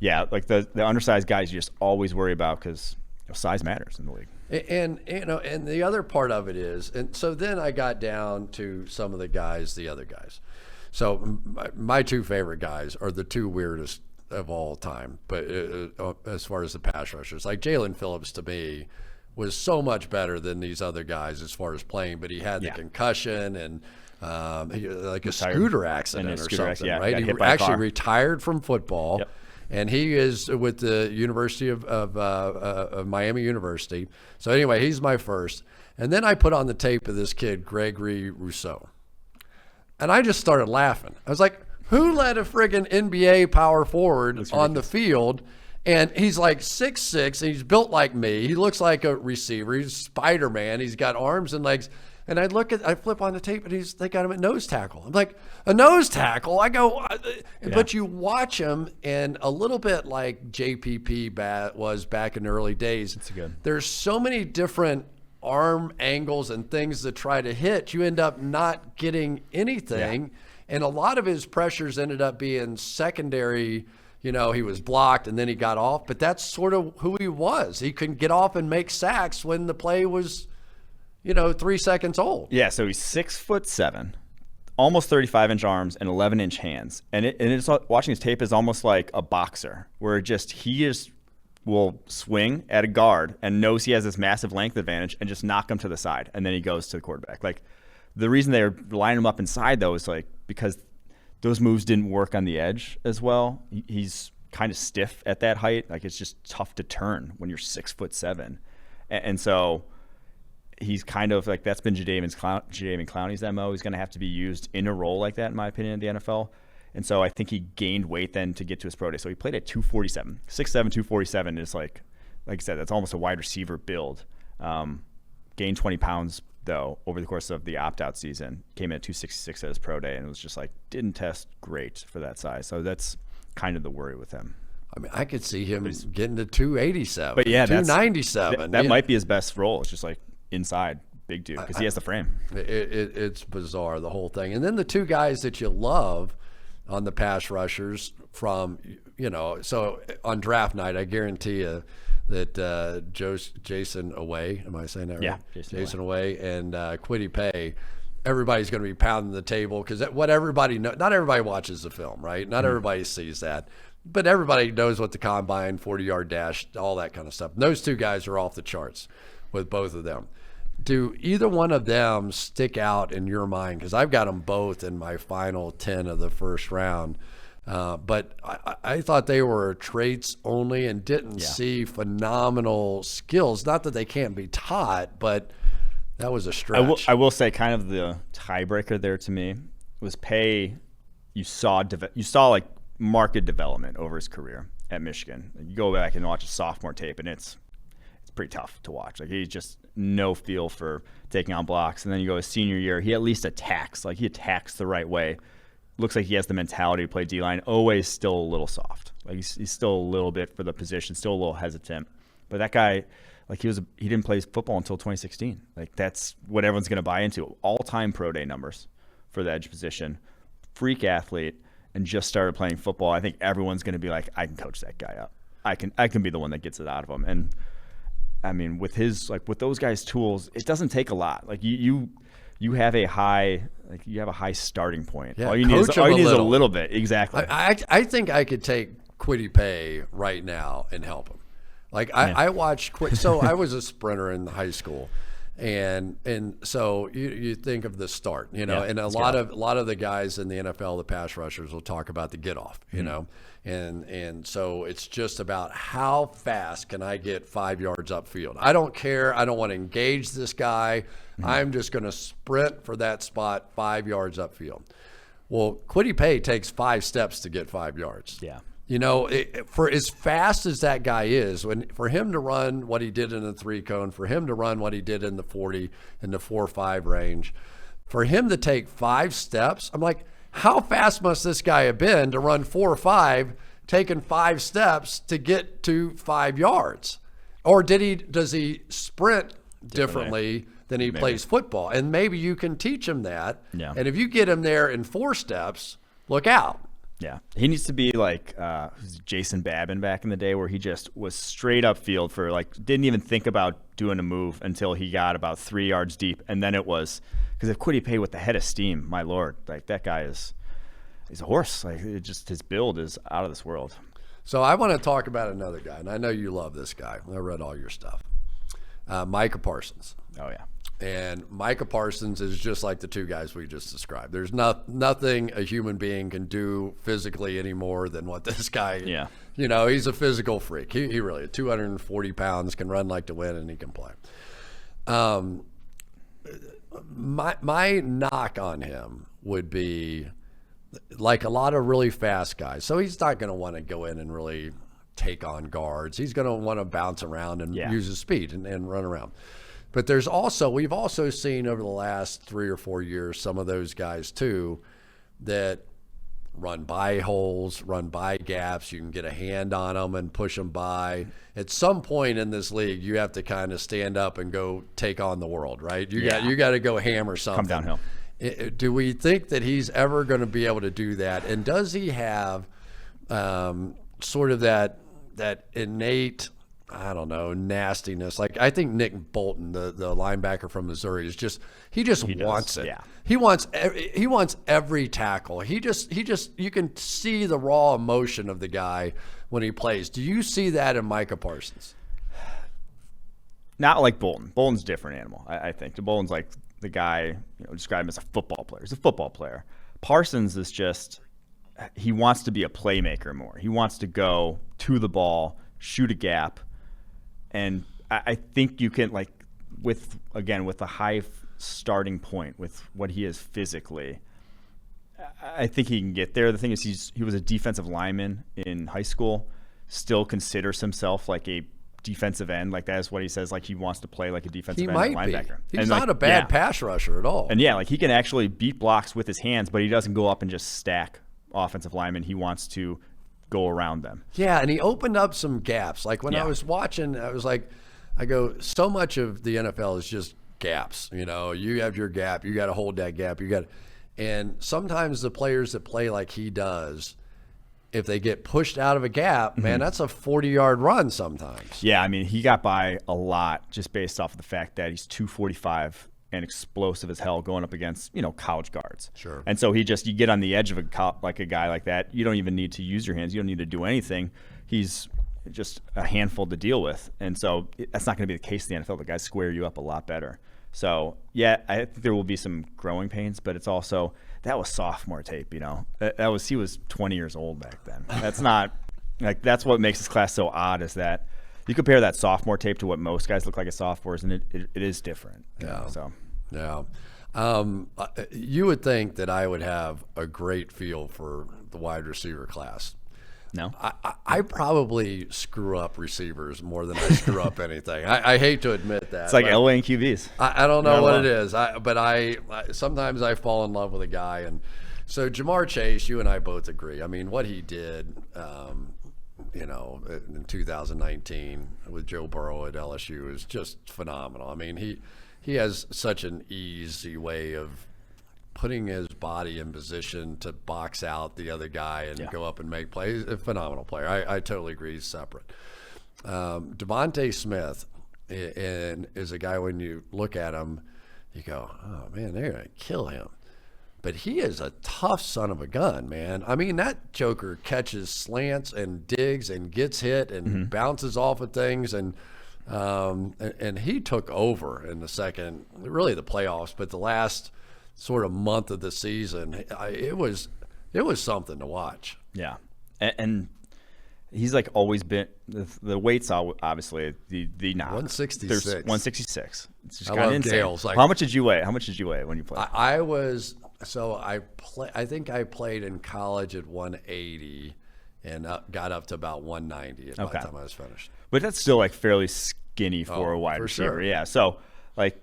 yeah, like the undersized guys you just always worry about because size matters in the league. And and the other part of it is, and so then I got down to some of the other guys. So my 2 favorite guys are the 2 weirdest of all time, but as far as the pass rushers, like Jalen Phillips to me was so much better than these other guys as far as playing, but he had the concussion and like a scooter accident or something, right? He actually retired from football. And he is with the University of Miami University. So anyway, he's my first. And then I put on the tape of this kid, Gregory Rousseau. And I just started laughing. I was like, who let a friggin' NBA power forward on the field? And he's like 6'6", and he's built like me. He looks like a receiver. He's Spider-Man. He's got arms and legs. And I flip on the tape, and they got him at nose tackle. I'm like, a nose tackle? I go, but you watch him, and a little bit like JPP was back in the early days. There's so many different arm angles and things that try to hit. You end up not getting anything. And a lot of his pressures ended up being secondary. He was blocked, and then he got off. But that's sort of who he was. He could get off and make sacks when the play was 3 seconds old. Yeah, so he's 6'7", almost 35-inch arms and 11-inch hands. And it's watching his tape is almost like a boxer, where he will swing at a guard and knows he has this massive length advantage and just knock him to the side, and then he goes to the quarterback. Like, the reason they're lining him up inside, though, is like because those moves didn't work on the edge as well. He's kind of stiff at that height. Like, it's just tough to turn when you're 6'7", and so he's kind of like, that's been Jadeveon Clowney's MO. He's going to have to be used in a role like that, in my opinion, in the NFL. And so I think he gained weight then to get to his pro day. So he played at 247. 6'7", 247 is like I said, that's almost a wide receiver build. Gained 20 pounds, though, over the course of the opt-out season. Came in at 266 at his pro day, and it was just like, didn't test great for that size. So that's kind of the worry with him. I mean, I could see him getting to 287, but yeah, 297. That might be his best role. It's just like inside, big dude, because he has the frame. It's bizarre, the whole thing. And then the two guys that you love on the pass rushers from, so on draft night, I guarantee you that Jason Away, am I saying that right? Yeah, Jason Away and Kwity Paye, everybody's going to be pounding the table because what everybody knows, not everybody watches the film, right? Not everybody sees that. But everybody knows what the combine, 40-yard dash, all that kind of stuff. And those two guys are off the charts with both of them. Do either one of them stick out in your mind? Because I've got them both in my final 10 of the first round. But I thought they were traits only and didn't see phenomenal skills. Not that they can't be taught, but that was a stretch. I will say kind of the tiebreaker there to me was Paye. You saw like market development over his career at Michigan. You go back and watch a sophomore tape, and it's pretty tough to watch. Like, he's just no feel for taking on blocks. And then you go his senior year, he at least attacks. Like, he attacks the right way. Looks like he has the mentality to play D-line. Always still a little soft. Like, he's still a little bit for the position, still a little hesitant. But that guy, like, he didn't play football until 2016. Like, that's what everyone's going to buy into. All-time pro day numbers for the edge position. Freak athlete, and just started playing football. I think everyone's going to be like, I can coach that guy up. I can be the one that gets it out of him. And I mean, with those guys' tools, it doesn't take a lot. Like, you have a high starting point. Yeah, all you need is a little bit. Exactly. I think I could take Kwity Paye right now and help him. Like, I watched so I was a sprinter in high school, and so you think of the start, and a lot of the guys in the NFL, the pass rushers, will talk about the get off, and so it's just about how fast can I get 5 yards upfield. I don't care. I don't want to engage this guy. I'm just going to sprint for that spot 5 yards upfield. Well, Kwity Paye takes 5 steps to get 5 yards. Yeah. For as fast as that guy is, for him to run what he did in the 3-cone, for him to run what he did in the 40, in the 4.5 range, for him to take 5 steps, I'm like, how fast must this guy have been to run 4.5, taking 5 steps to get to 5 yards? Or does he sprint differently than he plays football? And maybe you can teach him that. Yeah. And if you get him there in 4 steps, look out. Yeah, he needs to be like Jason Babin back in the day, where he just was straight up field for didn't even think about doing a move until he got about 3 yards deep, and then it was because if Kwity Paye with the head of steam, my lord, like that guy he's a horse. Like, his build is out of this world. So I want to talk about another guy, and I know you love this guy. I read all your stuff. Micah Parsons. Oh, yeah. And Micah Parsons is just like the two guys we just described. There's nothing a human being can do physically any more than what this guy. Yeah. He's a physical freak. He really 240 pounds, can run like the wind, and he can play. My knock on him would be like a lot of really fast guys. So he's not going to want to go in and really take on guards. He's going to want to bounce around and use his speed and run around. But we've also seen over the last 3 or 4 years some of those guys too that run by holes, run by gaps. You can get a hand on them and push them by. At some point in this league, you have to kind of stand up and go take on the world, right? You got to go hammer something. Come downhill. Do we think that he's ever going to be able to do that? And does he have sort of that innate, I don't know, nastiness? Like, I think Nick Bolton, the linebacker from Missouri, is he wants it. Yeah. He wants every tackle. He just you can see the raw emotion of the guy when he plays. Do you see that in Micah Parsons? Not like Bolton. Bolton's a different animal, I think. Bolton's like the guy, describe him as a football player. He's a football player. Parsons is just, he wants to be a playmaker more. He wants to go to the ball, shoot a gap. And I think you can, like, with a high starting point with what he is physically, I think he can get there. The thing is, he was a defensive lineman in high school, still considers himself like a defensive end. Like, that's what he says, like, he wants to play like a defensive end linebacker. He's not a bad pass rusher at all. And he can actually beat blocks with his hands, but he doesn't go up and just stack offensive linemen. He wants to go around them. Yeah, and he opened up some gaps. Like, when I was watching, I was like, so much of the NFL is just gaps. You have your gap, you got to hold that gap. And sometimes the players that play like he does, if they get pushed out of a gap, man, that's a 40-yard run sometimes. Yeah, I mean, he got by a lot just based off of the fact that he's 245 and explosive as hell going up against, college guards. Sure. And so you get on the edge of a guy like that. You don't even need to use your hands. You don't need to do anything. He's just a handful to deal with. And so that's not going to be the case in the NFL. The guys square you up a lot better. So, I think there will be some growing pains, but it's also, that was sophomore tape, he was 20 years old back then. That's not, like, that's what makes this class so odd, is that you compare that sophomore tape to what most guys look like as sophomores, and it is different. Yeah. You would think that I would have a great feel for the wide receiver class. No, I probably screw up receivers more than I screw up anything. I hate to admit that. It's like LA and QBs. I don't know what it is. But I sometimes I fall in love with a guy, and so Jamar Chase, you and I both agree. I mean, what he did, in 2019 with Joe Burrow at LSU is just phenomenal. I mean, he has such an easy way of putting his body in position to box out the other guy and go up and make plays. A phenomenal player. I totally agree. He's separate. Devontae Smith is a guy, when you look at him, you go, oh, man, they're going to kill him. But he is a tough son of a gun, man. I mean, that joker catches slants and digs and gets hit and bounces off of things. And he took over in the second, really the playoffs, but the last sort of month of the season, it was something to watch. Yeah, and he's like always been the weight's obviously the knock. 166. There's 166. It's just I kind of love insane. Gale's, How much did you weigh? How much did you weigh when you played? I think I played in college at 180 and got up to about 190 by the time I was finished. But that's still like fairly skinny for a wide receiver. Sure. Yeah, so like.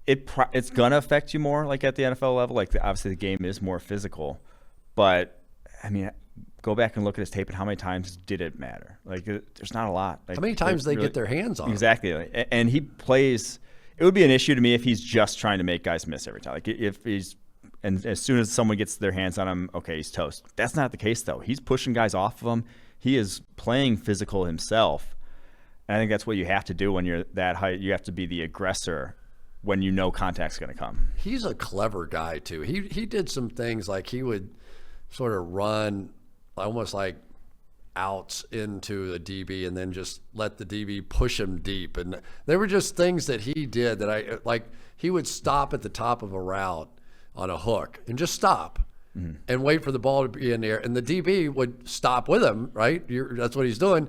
It's gonna affect you more, like at the NFL level. Like obviously the game is more physical, but I mean, go back and look at his tape and how many times did it matter? Like there's not a lot. Like, how many times they get their hands on him? Exactly, and he plays. It would be an issue to me if he's just trying to make guys miss every time. Like if he's, and as soon as someone gets their hands on him, okay, he's toast. That's not the case though. He's pushing guys off of him. He is playing physical himself, and I think that's what you have to do when you're that height. You have to be the aggressor when you know contact's going to come. He's a clever guy too. He did some things, like he would sort of run almost like outs into the DB and then just let the DB push him deep. And there were just things that he did that I like. He would stop at the top of a route on a hook and just stop and wait for the ball to be in there. And the DB would stop with him, right? That's what he's doing.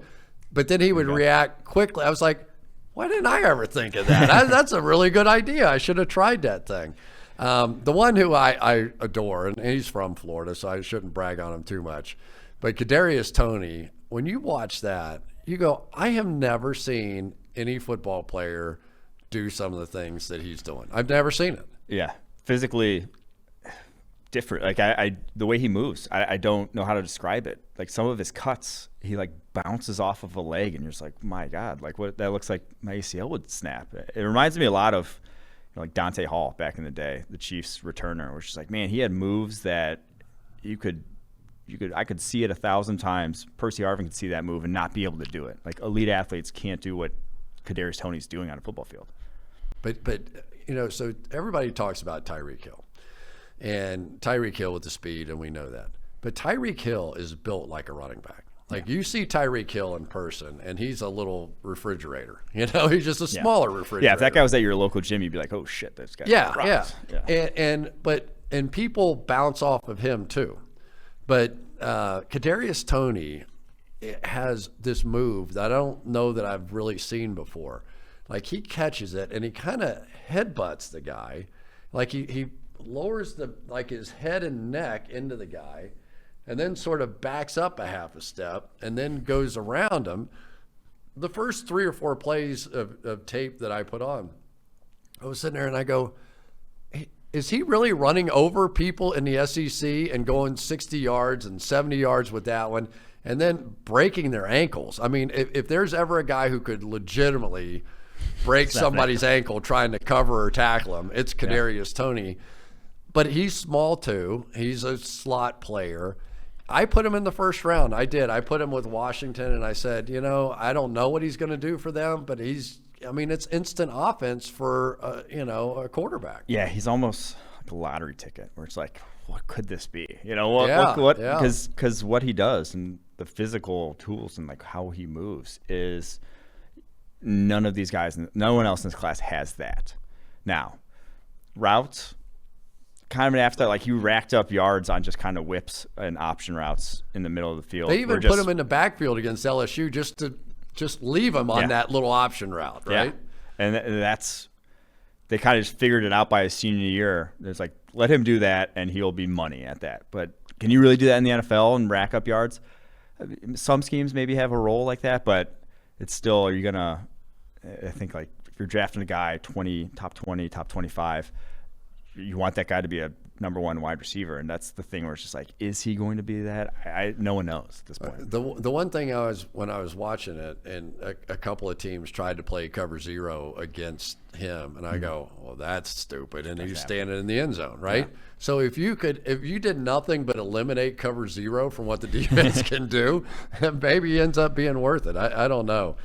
But then he would react quickly. I was like, why didn't I ever think of that? That's a really good idea. I should have tried that thing. The one who I adore, and he's from Florida, so I shouldn't brag on him too much, but Kadarius Toney, when you watch that, you go, I have never seen any football player do some of the things that he's doing. I've never seen it. Yeah, physically different. Like the way he moves, I don't know how to describe it. Like some of his cuts, he like bounces off of a leg, and you're just like, my God, like what that looks like my ACL would snap. It reminds me a lot of like Dante Hall back in the day, the Chiefs returner, which is like, man, he had moves that I could see it 1,000 times. Percy Harvin could see that move and not be able to do it. Like elite athletes can't do what Kadarius Toney's doing on a football field. But so everybody talks about Tyreek Hill, and Tyreek Hill with the speed, and we know that. But Tyreek Hill is built like a running back. Like you see Tyreek Hill in person, and he's a little refrigerator. He's just a smaller refrigerator. Yeah, if that guy was at your local gym, you'd be like, "Oh shit, this guy." Yeah. And people bounce off of him too. But Kadarius Toney has this move that I don't know that I've really seen before. Like he catches it and he kind of headbutts the guy, like he lowers his head and neck into the guy, and then sort of backs up a half a step and then goes around him. The first 3 or 4 plays of tape that I put on, I was sitting there and I go, is he really running over people in the SEC and going 60 yards and 70 yards with that one and then breaking their ankles? I mean, if there's ever a guy who could legitimately break somebody's ankle trying to cover or tackle him, it's Kadarius Toney. But he's small too. He's a slot player. I put him in the first round. I did. I put him with Washington, and I said, I don't know what he's going to do for them, but it's instant offense for, a quarterback. Yeah, he's almost like a lottery ticket where it's like, what could this be? Because what he does and the physical tools and like how he moves is none of these guys, no one else in this class has that. Now, routes, kind of an afterthought. Like you racked up yards on just kind of whips and option routes in the middle of the field. They even put him in the backfield against LSU just to leave him on that little option route, right? Yeah. And they kind of just figured it out by his senior year. It's like, let him do that and he'll be money at that. But can you really do that in the NFL and rack up yards? Some schemes maybe have a role like that, but it's still, I think like if you're drafting a guy top 20, top 25, you want that guy to be a number 1 wide receiver, and that's the thing where it's just like, is he going to be that? No one knows at this point. The one thing when I was watching it, and a couple of teams tried to play cover 0 against him, and I go, well, that's stupid, and he's standing in the end zone, right? Yeah. So if you did nothing but eliminate cover 0 from what the defense can do, maybe it ends up being worth it. I don't know.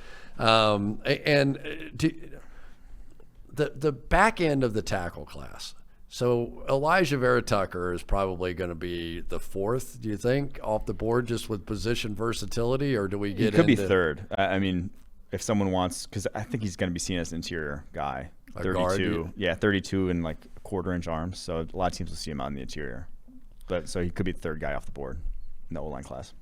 The back end of the tackle class. So Elijah Vera-Tucker is probably going to be the 4th, do you think, off the board just with position versatility, or do we get He could be 3rd. I mean, if someone wants, because I think he's going to be seen as an interior guy. 32. Yeah, 32 and like a 1/4-inch arms. So a lot of teams will see him out in the interior. So he could be the 3rd guy off the board in the O-line class.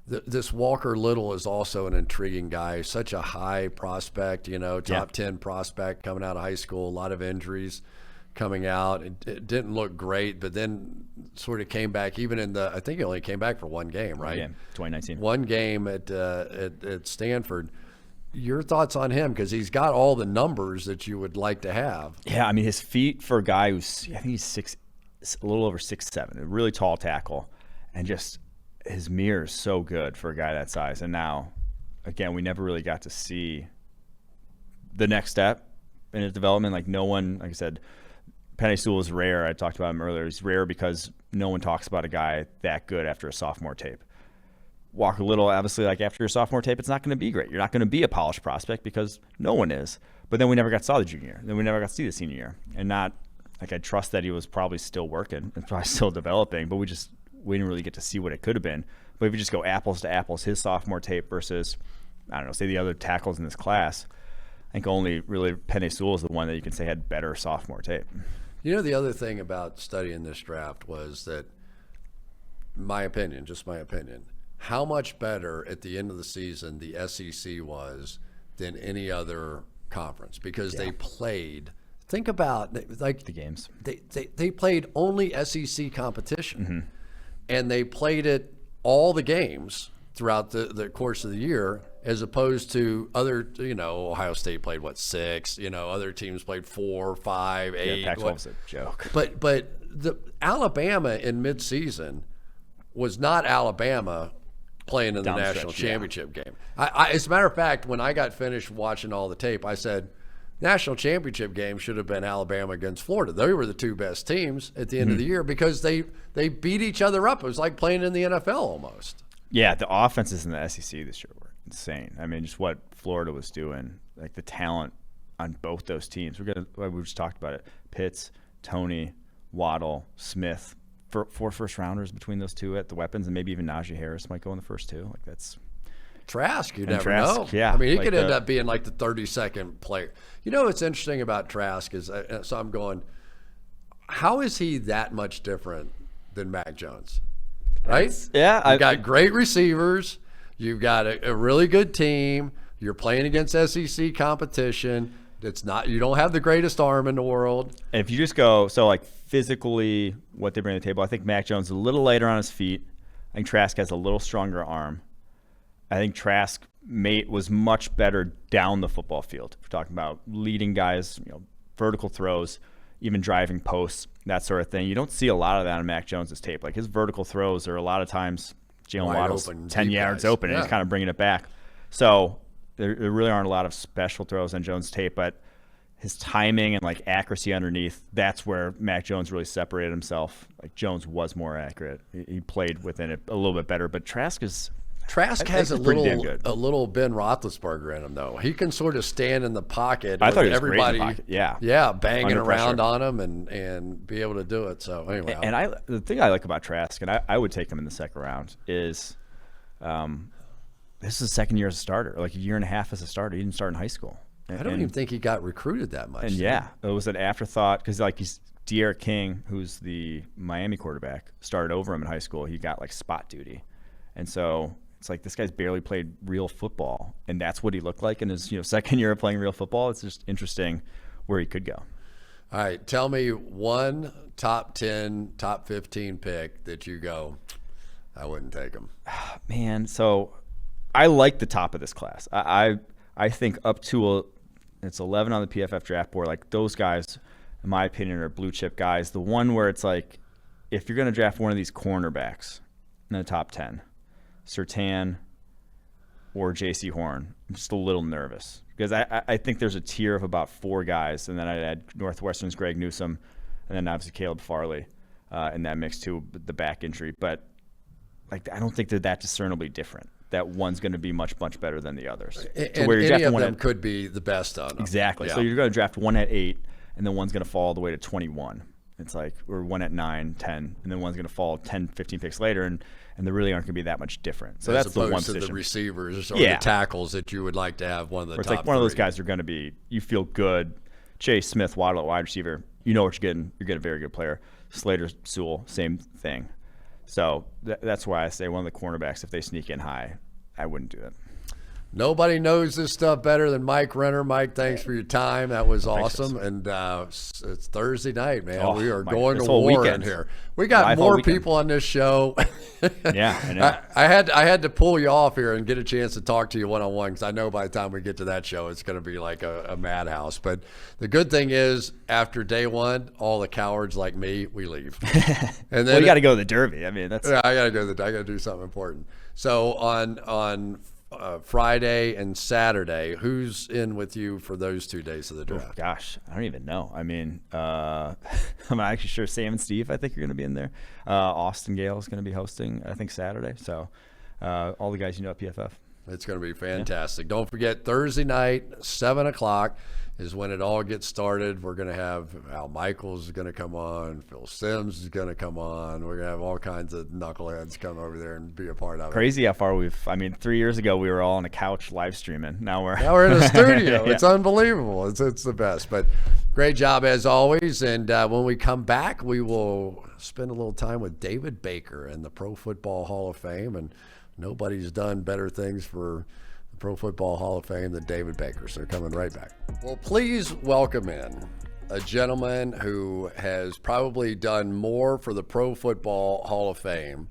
This Walker Little is also an intriguing guy, such a high prospect, top 10 prospect coming out of high school, a lot of injuries coming out. It didn't look great, but then sort of came back even I think he only came back for one game, right? Yeah, 2019. One game at Stanford. Your thoughts on him? Because he's got all the numbers that you would like to have. Yeah, I mean, his feet for a guy who's, I think he's a little over 6'7", a really tall tackle, and just his mirror is so good for a guy that size. And now, again, we never really got to see the next step in his development. Like no one, like I said, Penei Sewell is rare. I talked about him earlier. He's rare because no one talks about a guy that good after a sophomore tape. Walker Little, obviously, like after your sophomore tape, it's not going to be great. You're not going to be a polished prospect because no one is. But then we never got to see the junior year. Then we never got to see the senior year. And not like I trust that he was probably still working and probably still developing, but we didn't really get to see what it could have been. But if you just go apples to apples, his sophomore tape versus, I don't know, say the other tackles in this class, I think only really Penei Sewell is the one that you can say had better sophomore tape. You know, the other thing about studying this draft was that, my opinion, just my opinion, how much better at the end of the season the SEC was than any other conference, because they played. Think about like The games. They played only SEC competition, and they played it all the games throughout the course of the year, as opposed to other, Ohio State played 6, other teams played 4, 5, 8. Yeah, Pac-12 was a joke. But the Alabama in midseason was not Alabama playing in the Down the national stretch, championship game. I, as a matter of fact, when I got finished watching all the tape, I said, national championship game should have been Alabama against Florida. They were the two best teams at the end of the year, because they beat each other up. It was like playing in the NFL almost. Yeah, the offenses in the SEC this year were insane. I mean, just what Florida was doing, like the talent on both those teams. We just talked about it. Pitts, Tony, Waddle, Smith, 4 first rounders between those two at the weapons, and maybe even Najee Harris might go in the first 2. Like that's Trask, you never Trask, know. yeah, I mean, he like could end up being like the 32nd player. You know what's interesting about Trask is, so I'm going, how is he that much different than Mac Jones? Right? Yeah, You've got great receivers. You've got a really good team. You're playing against SEC competition. It's not, you don't have the greatest arm in the world. And if you just go, so like physically, what they bring to the table, I think Mac Jones is a little lighter on his feet. I think Trask has a little stronger arm. I think Trask was much better down the football field. If we're talking about leading guys, vertical throws, even driving posts, that sort of thing. You don't see a lot of that on Mac Jones's tape. Like his vertical throws are a lot of times Jalen Waddle's open, 10 yards open, and he's kind of bringing it back. So there really aren't a lot of special throws on Jones' tape, but his timing and like accuracy underneath, that's where Mac Jones really separated himself. Like Jones was more accurate. He played within it a little bit better, but Trask has a little Ben Roethlisberger in him, though. He can sort of stand in the pocket. I thought he was everybody, great in the pocket. banging Under around pressure. on him and be able to do it. So anyway, And the thing I like about Trask, and I would take him in the second round, is this is his second year as a starter, like a year and a half as a starter. He didn't start in high school. I don't even think he got recruited that much. And it was an afterthought, because like De'Aaron King, who's the Miami quarterback, started over him in high school. He got like spot duty, and so it's like this guy's barely played real football, and that's what he looked like in his second year of playing real football. It's just interesting where he could go. All right, tell me one top 10, top 15 pick that you go, I wouldn't take him. Man, so I like the top of this class. I think up to it's 11 on the PFF draft board. Like those guys, in my opinion, are blue chip guys. The one where it's like, if you're going to draft one of these cornerbacks in the top 10, Surtain or J.C. Horn, I'm just a little nervous, because I think there's a tier of about 4 guys, and then I'd add Northwestern's Greg Newsome, and then obviously Caleb Farley in that mix too, the back injury. But like I don't think they're that discernibly different. That one's going to be much better than the others. And where any of them could be the best on them. Exactly. Yeah. So you're going to draft one at 8, and then one's going to fall all the way to 21. It's like, or one at 9, 10, and then one's going to fall 10, 15 picks later, and they really aren't going to be that much different. So that's the one position. The receivers or the tackles that you would like to have one of the top it's like one of those 3. guys are going to be, you feel good. Chase Smith, Waddle at wide receiver, you know what you're getting. You're getting a very good player. Slater, Sewell, same thing. So that's why I say one of the cornerbacks, if they sneak in high, I wouldn't do that. Nobody knows this stuff better than Mike Renner. Mike, thanks for your time. That was awesome. And it's Thursday night, man. We are going to war in here. We got more people on this show. Yeah, I know. I had to pull you off here and get a chance to talk to you one-on-one, because I know by the time we get to that show, it's going to be like a madhouse. But the good thing is, after day one, all the cowards like me, we leave. And then you got to go to the Derby. I mean, that's. Yeah, I got to do something important. So on Friday and Saturday, who's in with you for those 2 days of the draft? Oh, gosh, I don't even know. I mean, I'm not actually sure. Sam and Steve, I think, are going to be in there. Austin Gale is going to be hosting, I think, Saturday. So all the guys at PFF. It's going to be fantastic. Yeah. Don't forget, Thursday night, 7 o'clock. is when it all gets started. We're going to have Al Michaels is going to come on, Phil Simms is going to come on. We're going to have all kinds of knuckleheads come over there and be a part of it. Crazy how far 3 years ago we were all on a couch live streaming. Now we're in a studio. Yeah. It's unbelievable. It's the best. But great job as always. And when we come back, we will spend a little time with David Baker in the Pro Football Hall of Fame. And nobody's done better things for the Pro Football Hall of Fame than David Baker. So coming right back. Well, please welcome in a gentleman who has probably done more for the Pro Football Hall of Fame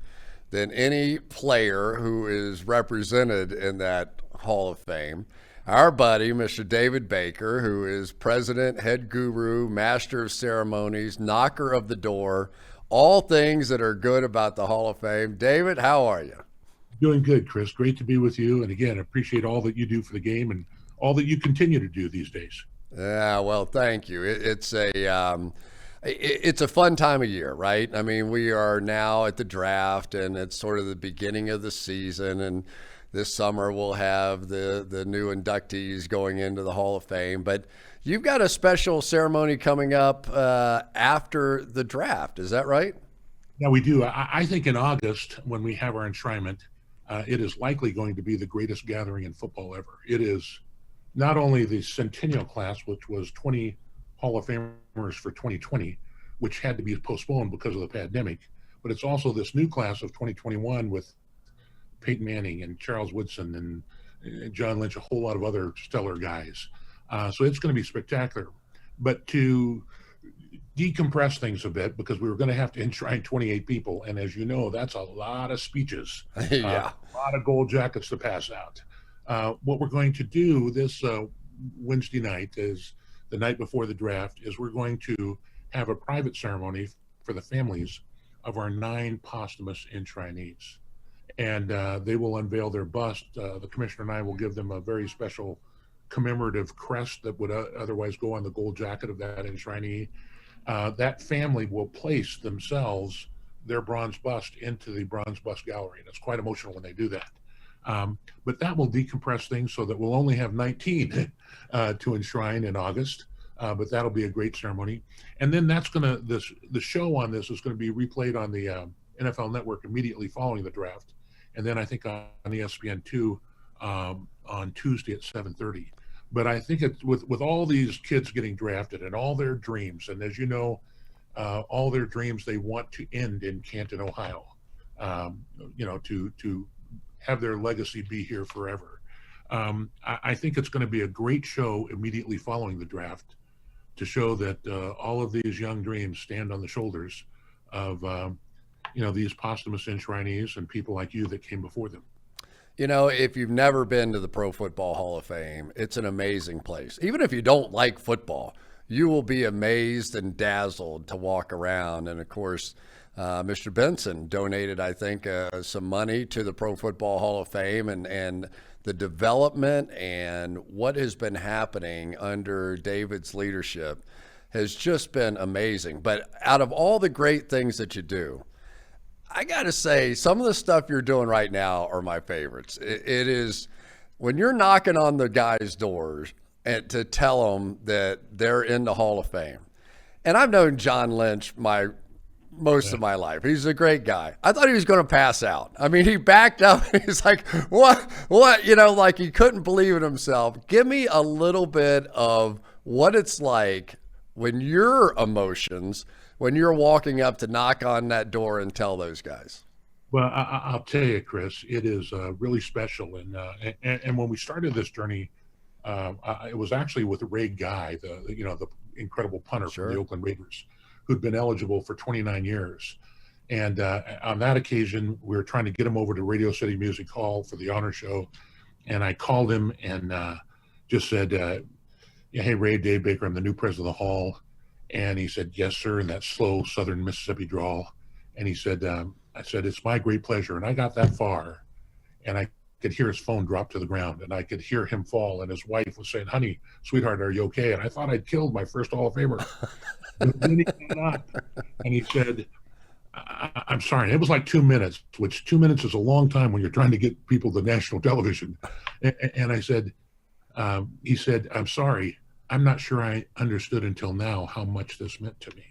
than any player who is represented in that Hall of Fame. Our buddy, Mr. David Baker, who is president, head guru, master of ceremonies, knocker of the door, all things that are good about the Hall of Fame. David, how are you? Doing good, Chris. Great to be with you. And again, appreciate all that you do for the game and all that you continue to do these days. Yeah, well, thank you. It's a fun time of year, right? I mean, we are now at the draft, and it's sort of the beginning of the season. And this summer we'll have the new inductees going into the Hall of Fame. But you've got a special ceremony coming up after the draft. Is that right? Yeah, we do. I think in August, when we have our enshrinement, it is likely going to be the greatest gathering in football ever. It is not only the centennial class, which was 20 Hall of Famers for 2020, which had to be postponed because of the pandemic, but it's also this new class of 2021 with Peyton Manning and Charles Woodson and John Lynch, a whole lot of other stellar guys. So it's going to be spectacular. But to decompress things a bit, because we were going to have to enshrine 28 people. And as you know, that's a lot of speeches, Yeah. A lot of gold jackets to pass out. What we're going to do this Wednesday night, is the night before the draft, is we're going to have a private ceremony for the families of our 9 posthumous enshrinees. And they will unveil their bust. The commissioner and I will give them a very special commemorative crest that would otherwise go on the gold jacket of that enshrinee. That family will place themselves, their bronze bust, into the bronze bust gallery. And it's quite emotional when they do that. But that will decompress things so that we'll only have 19 to enshrine in August. But that'll be a great ceremony. And then the show on this is going to be replayed on the NFL Network immediately following the draft. And then I think on ESPN2 on Tuesday at 7:30. But I think it's with all these kids getting drafted and all their dreams, and as you know, all their dreams, they want to end in Canton, Ohio, to have their legacy be here forever. I think it's going to be a great show immediately following the draft to show that all of these young dreams stand on the shoulders of, these posthumous enshrinees and people like you that came before them. You know, if you've never been to the Pro Football Hall of Fame, it's an amazing place. Even if you don't like football, you will be amazed and dazzled to walk around. And, of course, Mr. Benson donated, I think, some money to the Pro Football Hall of Fame, and the development and what has been happening under David's leadership has just been amazing. But out of all the great things that you do, I got to say, some of the stuff you're doing right now are my favorites. It is when you're knocking on the guys' doors and to tell them that they're in the Hall of Fame. And I've known John Lynch most of my life. He's a great guy. I thought he was going to pass out. I mean, he backed up. He's like, what? Like he couldn't believe it himself. Give me a little bit of what it's like when your emotions, when you're walking up to knock on that door and tell those guys. Well, I'll tell you, Chris, it is really special. And when we started this journey, it was actually with Ray Guy, the incredible punter from the Oakland Raiders, who'd been eligible for 29 years. And on that occasion, we were trying to get him over to Radio City Music Hall for the honor show. And I called him and just said, hey, Ray, Dave Baker, I'm the new president of the Hall. And he said, yes, sir, in that slow Southern Mississippi drawl. And he said, I said, it's my great pleasure. And I got that far, and I could hear his phone drop to the ground, and I could hear him fall. And his wife was saying, honey, sweetheart, are you okay? And I thought I'd killed my first Hall of Famer. But then he got up, and he said, I'm sorry. And it was like 2 minutes, which 2 minutes is a long time when you're trying to get people to national television. And I said, he said, I'm sorry. I'm not sure I understood until now how much this meant to me.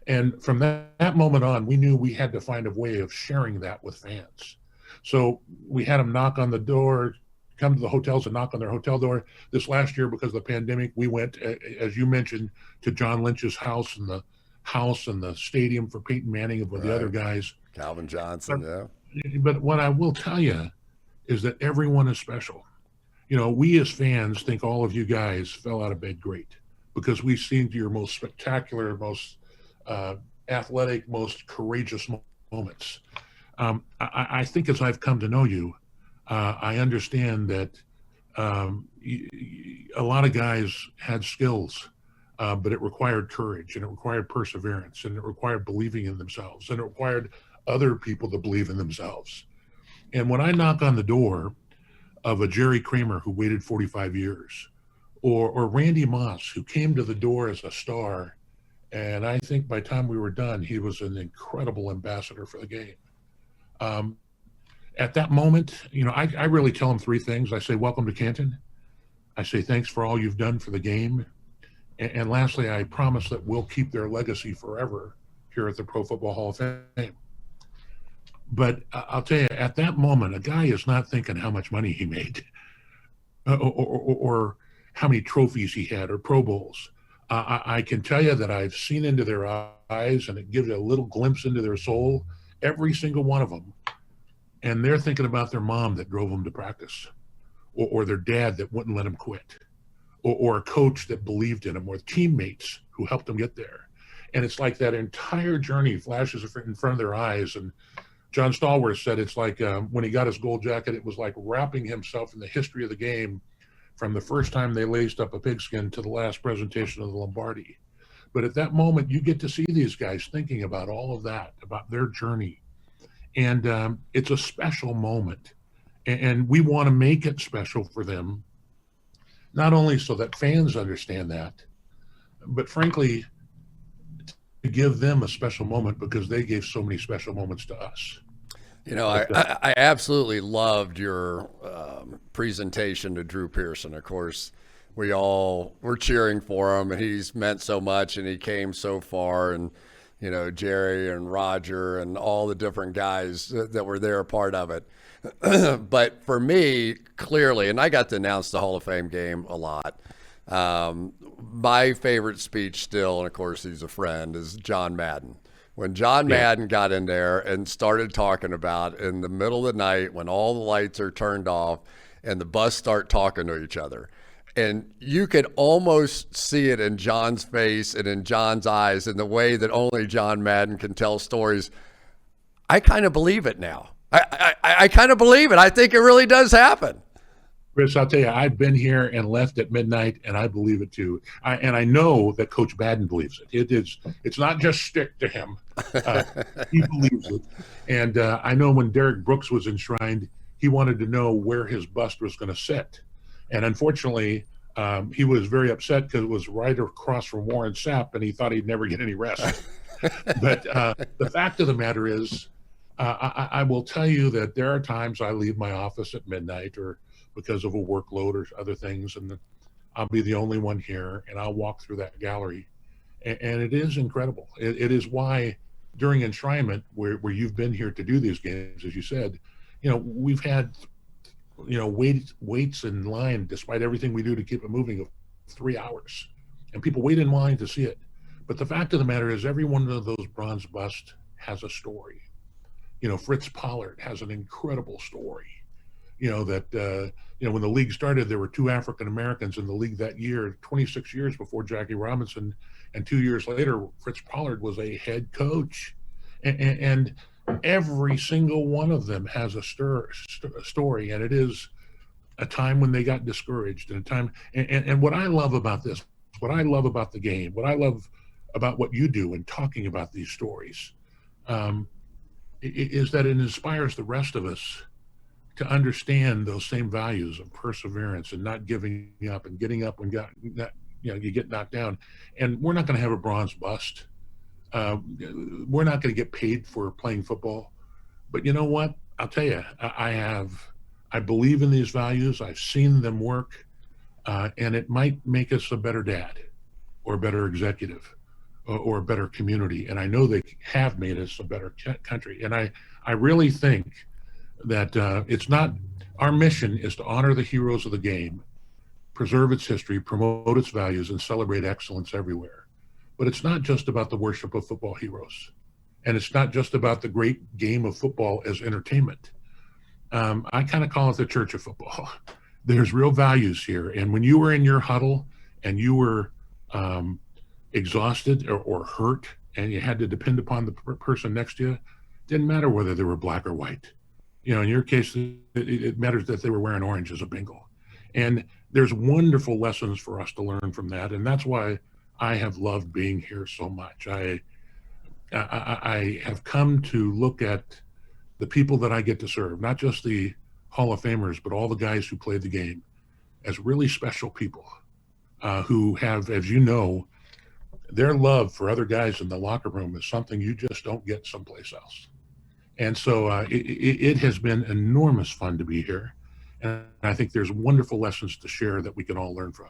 And from that moment on, we knew we had to find a way of sharing that with fans. So we had them knock on the door, come to the hotels and knock on their hotel door. This last year, because of the pandemic, we went, as you mentioned, to John Lynch's house and the stadium for Peyton Manning and with the other guys. Calvin Johnson, But what I will tell you is that everyone is special. We as fans think all of you guys fell out of bed great because we've seen your most spectacular, most athletic, most courageous moments. I think as I've come to know you, I understand that a lot of guys had skills, but it required courage and it required perseverance and it required believing in themselves and it required other people to believe in themselves. And when I knock on the door of a Jerry Kramer who waited 45 years, or Randy Moss who came to the door as a star, and I think by the time we were done, he was an incredible ambassador for the game. At that moment, I really tell them three things. I say, welcome to Canton. I say, thanks for all you've done for the game. And lastly, I promise that we'll keep their legacy forever here at the Pro Football Hall of Fame. But I'll tell you, at that moment, a guy is not thinking how much money he made or how many trophies he had or Pro Bowls. I can tell you that I've seen into their eyes, and it gives you a little glimpse into their soul, every single one of them. And they're thinking about their mom that drove them to practice, or their dad that wouldn't let them quit, or a coach that believed in them, or teammates who helped them get there. And it's like that entire journey flashes in front of their eyes. And John Stallworth said it's like when he got his gold jacket, it was like wrapping himself in the history of the game from the first time they laced up a pigskin to the last presentation of the Lombardi. But at that moment, you get to see these guys thinking about all of that, about their journey. And it's a special moment. And we want to make it special for them, not only so that fans understand that, but frankly, to give them a special moment because they gave so many special moments to us. I absolutely loved your presentation to Drew Pearson. Of course, we all were cheering for him, and he's meant so much, and he came so far, and Jerry and Roger and all the different guys that were there, part of it. But for me, clearly, and I got to announce the Hall of Fame game a lot. My favorite speech still, and of course he's a friend, is John Madden. When John Madden got in there and started talking about in the middle of the night when all the lights are turned off and the bus start talking to each other. And you could almost see it in John's face and in John's eyes in the way that only John Madden can tell stories. I kind of believe it now. I kind of believe it. I think it really does happen. Chris, I'll tell you, I've been here and left at midnight, and I believe it too. And I know that Coach Madden believes it. It's not just stick to him. He believes it. And I know when Derek Brooks was enshrined, he wanted to know where his bust was going to sit. And unfortunately, he was very upset because it was right across from Warren Sapp, and he thought he'd never get any rest. But the fact of the matter is, I will tell you that there are times I leave my office at midnight or because of a workload or other things, and I'll be the only one here, and I'll walk through that gallery. And it is incredible. It is why during enshrinement, where you've been here to do these games, as you said, we've had waits in line, despite everything we do to keep it moving, of 3 hours, and people wait in line to see it. But the fact of the matter is, every one of those bronze busts has a story. Fritz Pollard has an incredible story. When the league started, there were 2 African Americans in the league that year, 26 years before Jackie Robinson, and 2 years later, Fritz Pollard was a head coach, and every single one of them has a story, and it is a time when they got discouraged, and a time. And what I love about this, what I love about the game, what I love about what you do in talking about these stories, is that it inspires the rest of us to understand those same values of perseverance and not giving up and getting up when you get knocked down. And we're not going to have a bronze bust. We're not going to get paid for playing football. But you know what? I'll tell you, I believe in these values. I've seen them work. and it might make us a better dad or a better executive or a better community. And I know they have made us a better country. And I really think that it's not, our mission is to honor the heroes of the game, preserve its history, promote its values, and celebrate excellence everywhere. But it's not just about the worship of football heroes. And it's not just about the great game of football as entertainment. I kind of call it the church of football. There's real values here. And when you were in your huddle and you were exhausted or hurt and you had to depend upon the person next to you, didn't matter whether they were black or white. You know, in your case, it matters that they were wearing orange as a bingle. And there's wonderful lessons for us to learn from that. And that's why I have loved being here so much. I have come to look at the people that I get to serve, not just the Hall of Famers, but all the guys who played the game, as really special people who have, as you know, their love for other guys in the locker room is something you just don't get someplace else. And so it has been enormous fun to be here. And I think there's wonderful lessons to share that we can all learn from.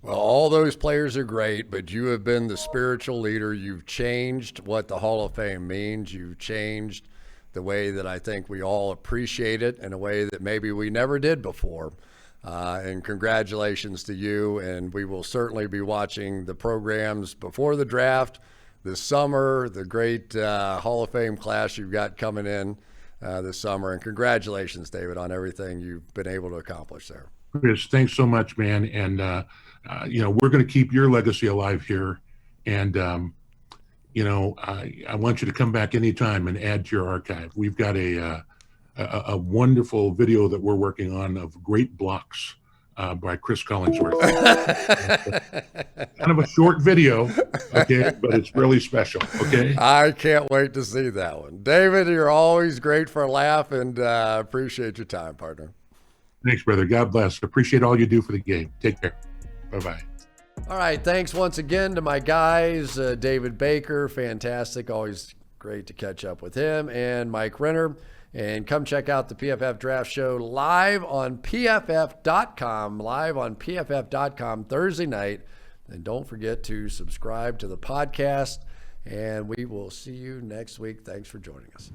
Well, all those players are great, but you have been the spiritual leader. You've changed what the Hall of Fame means. You've changed the way that I think we all appreciate it in a way that maybe we never did before. And congratulations to you. And we will certainly be watching the programs before the draft this summer, the great Hall of Fame class you've got coming in this summer. And congratulations, David, on everything you've been able to accomplish there. Chris, thanks so much, man. And, you know, we're going to keep your legacy alive here. And, you know, I want you to come back anytime and add to your archive. We've got a wonderful video that we're working on of great blocks by Cris Collinsworth. Kind of a short video, okay, but it's really special, okay? I can't wait to see that one. David, you're always great for a laugh, and appreciate your time, partner. Thanks, brother. God bless. Appreciate all you do for the game. Take care. Bye-bye. All right, thanks once again to my guys, David Baker, fantastic, always great to catch up with him, and Mike Renner. And come check out the PFF Draft Show live on PFF.com Thursday night. And don't forget to subscribe to the podcast, and we will see you next week. Thanks for joining us.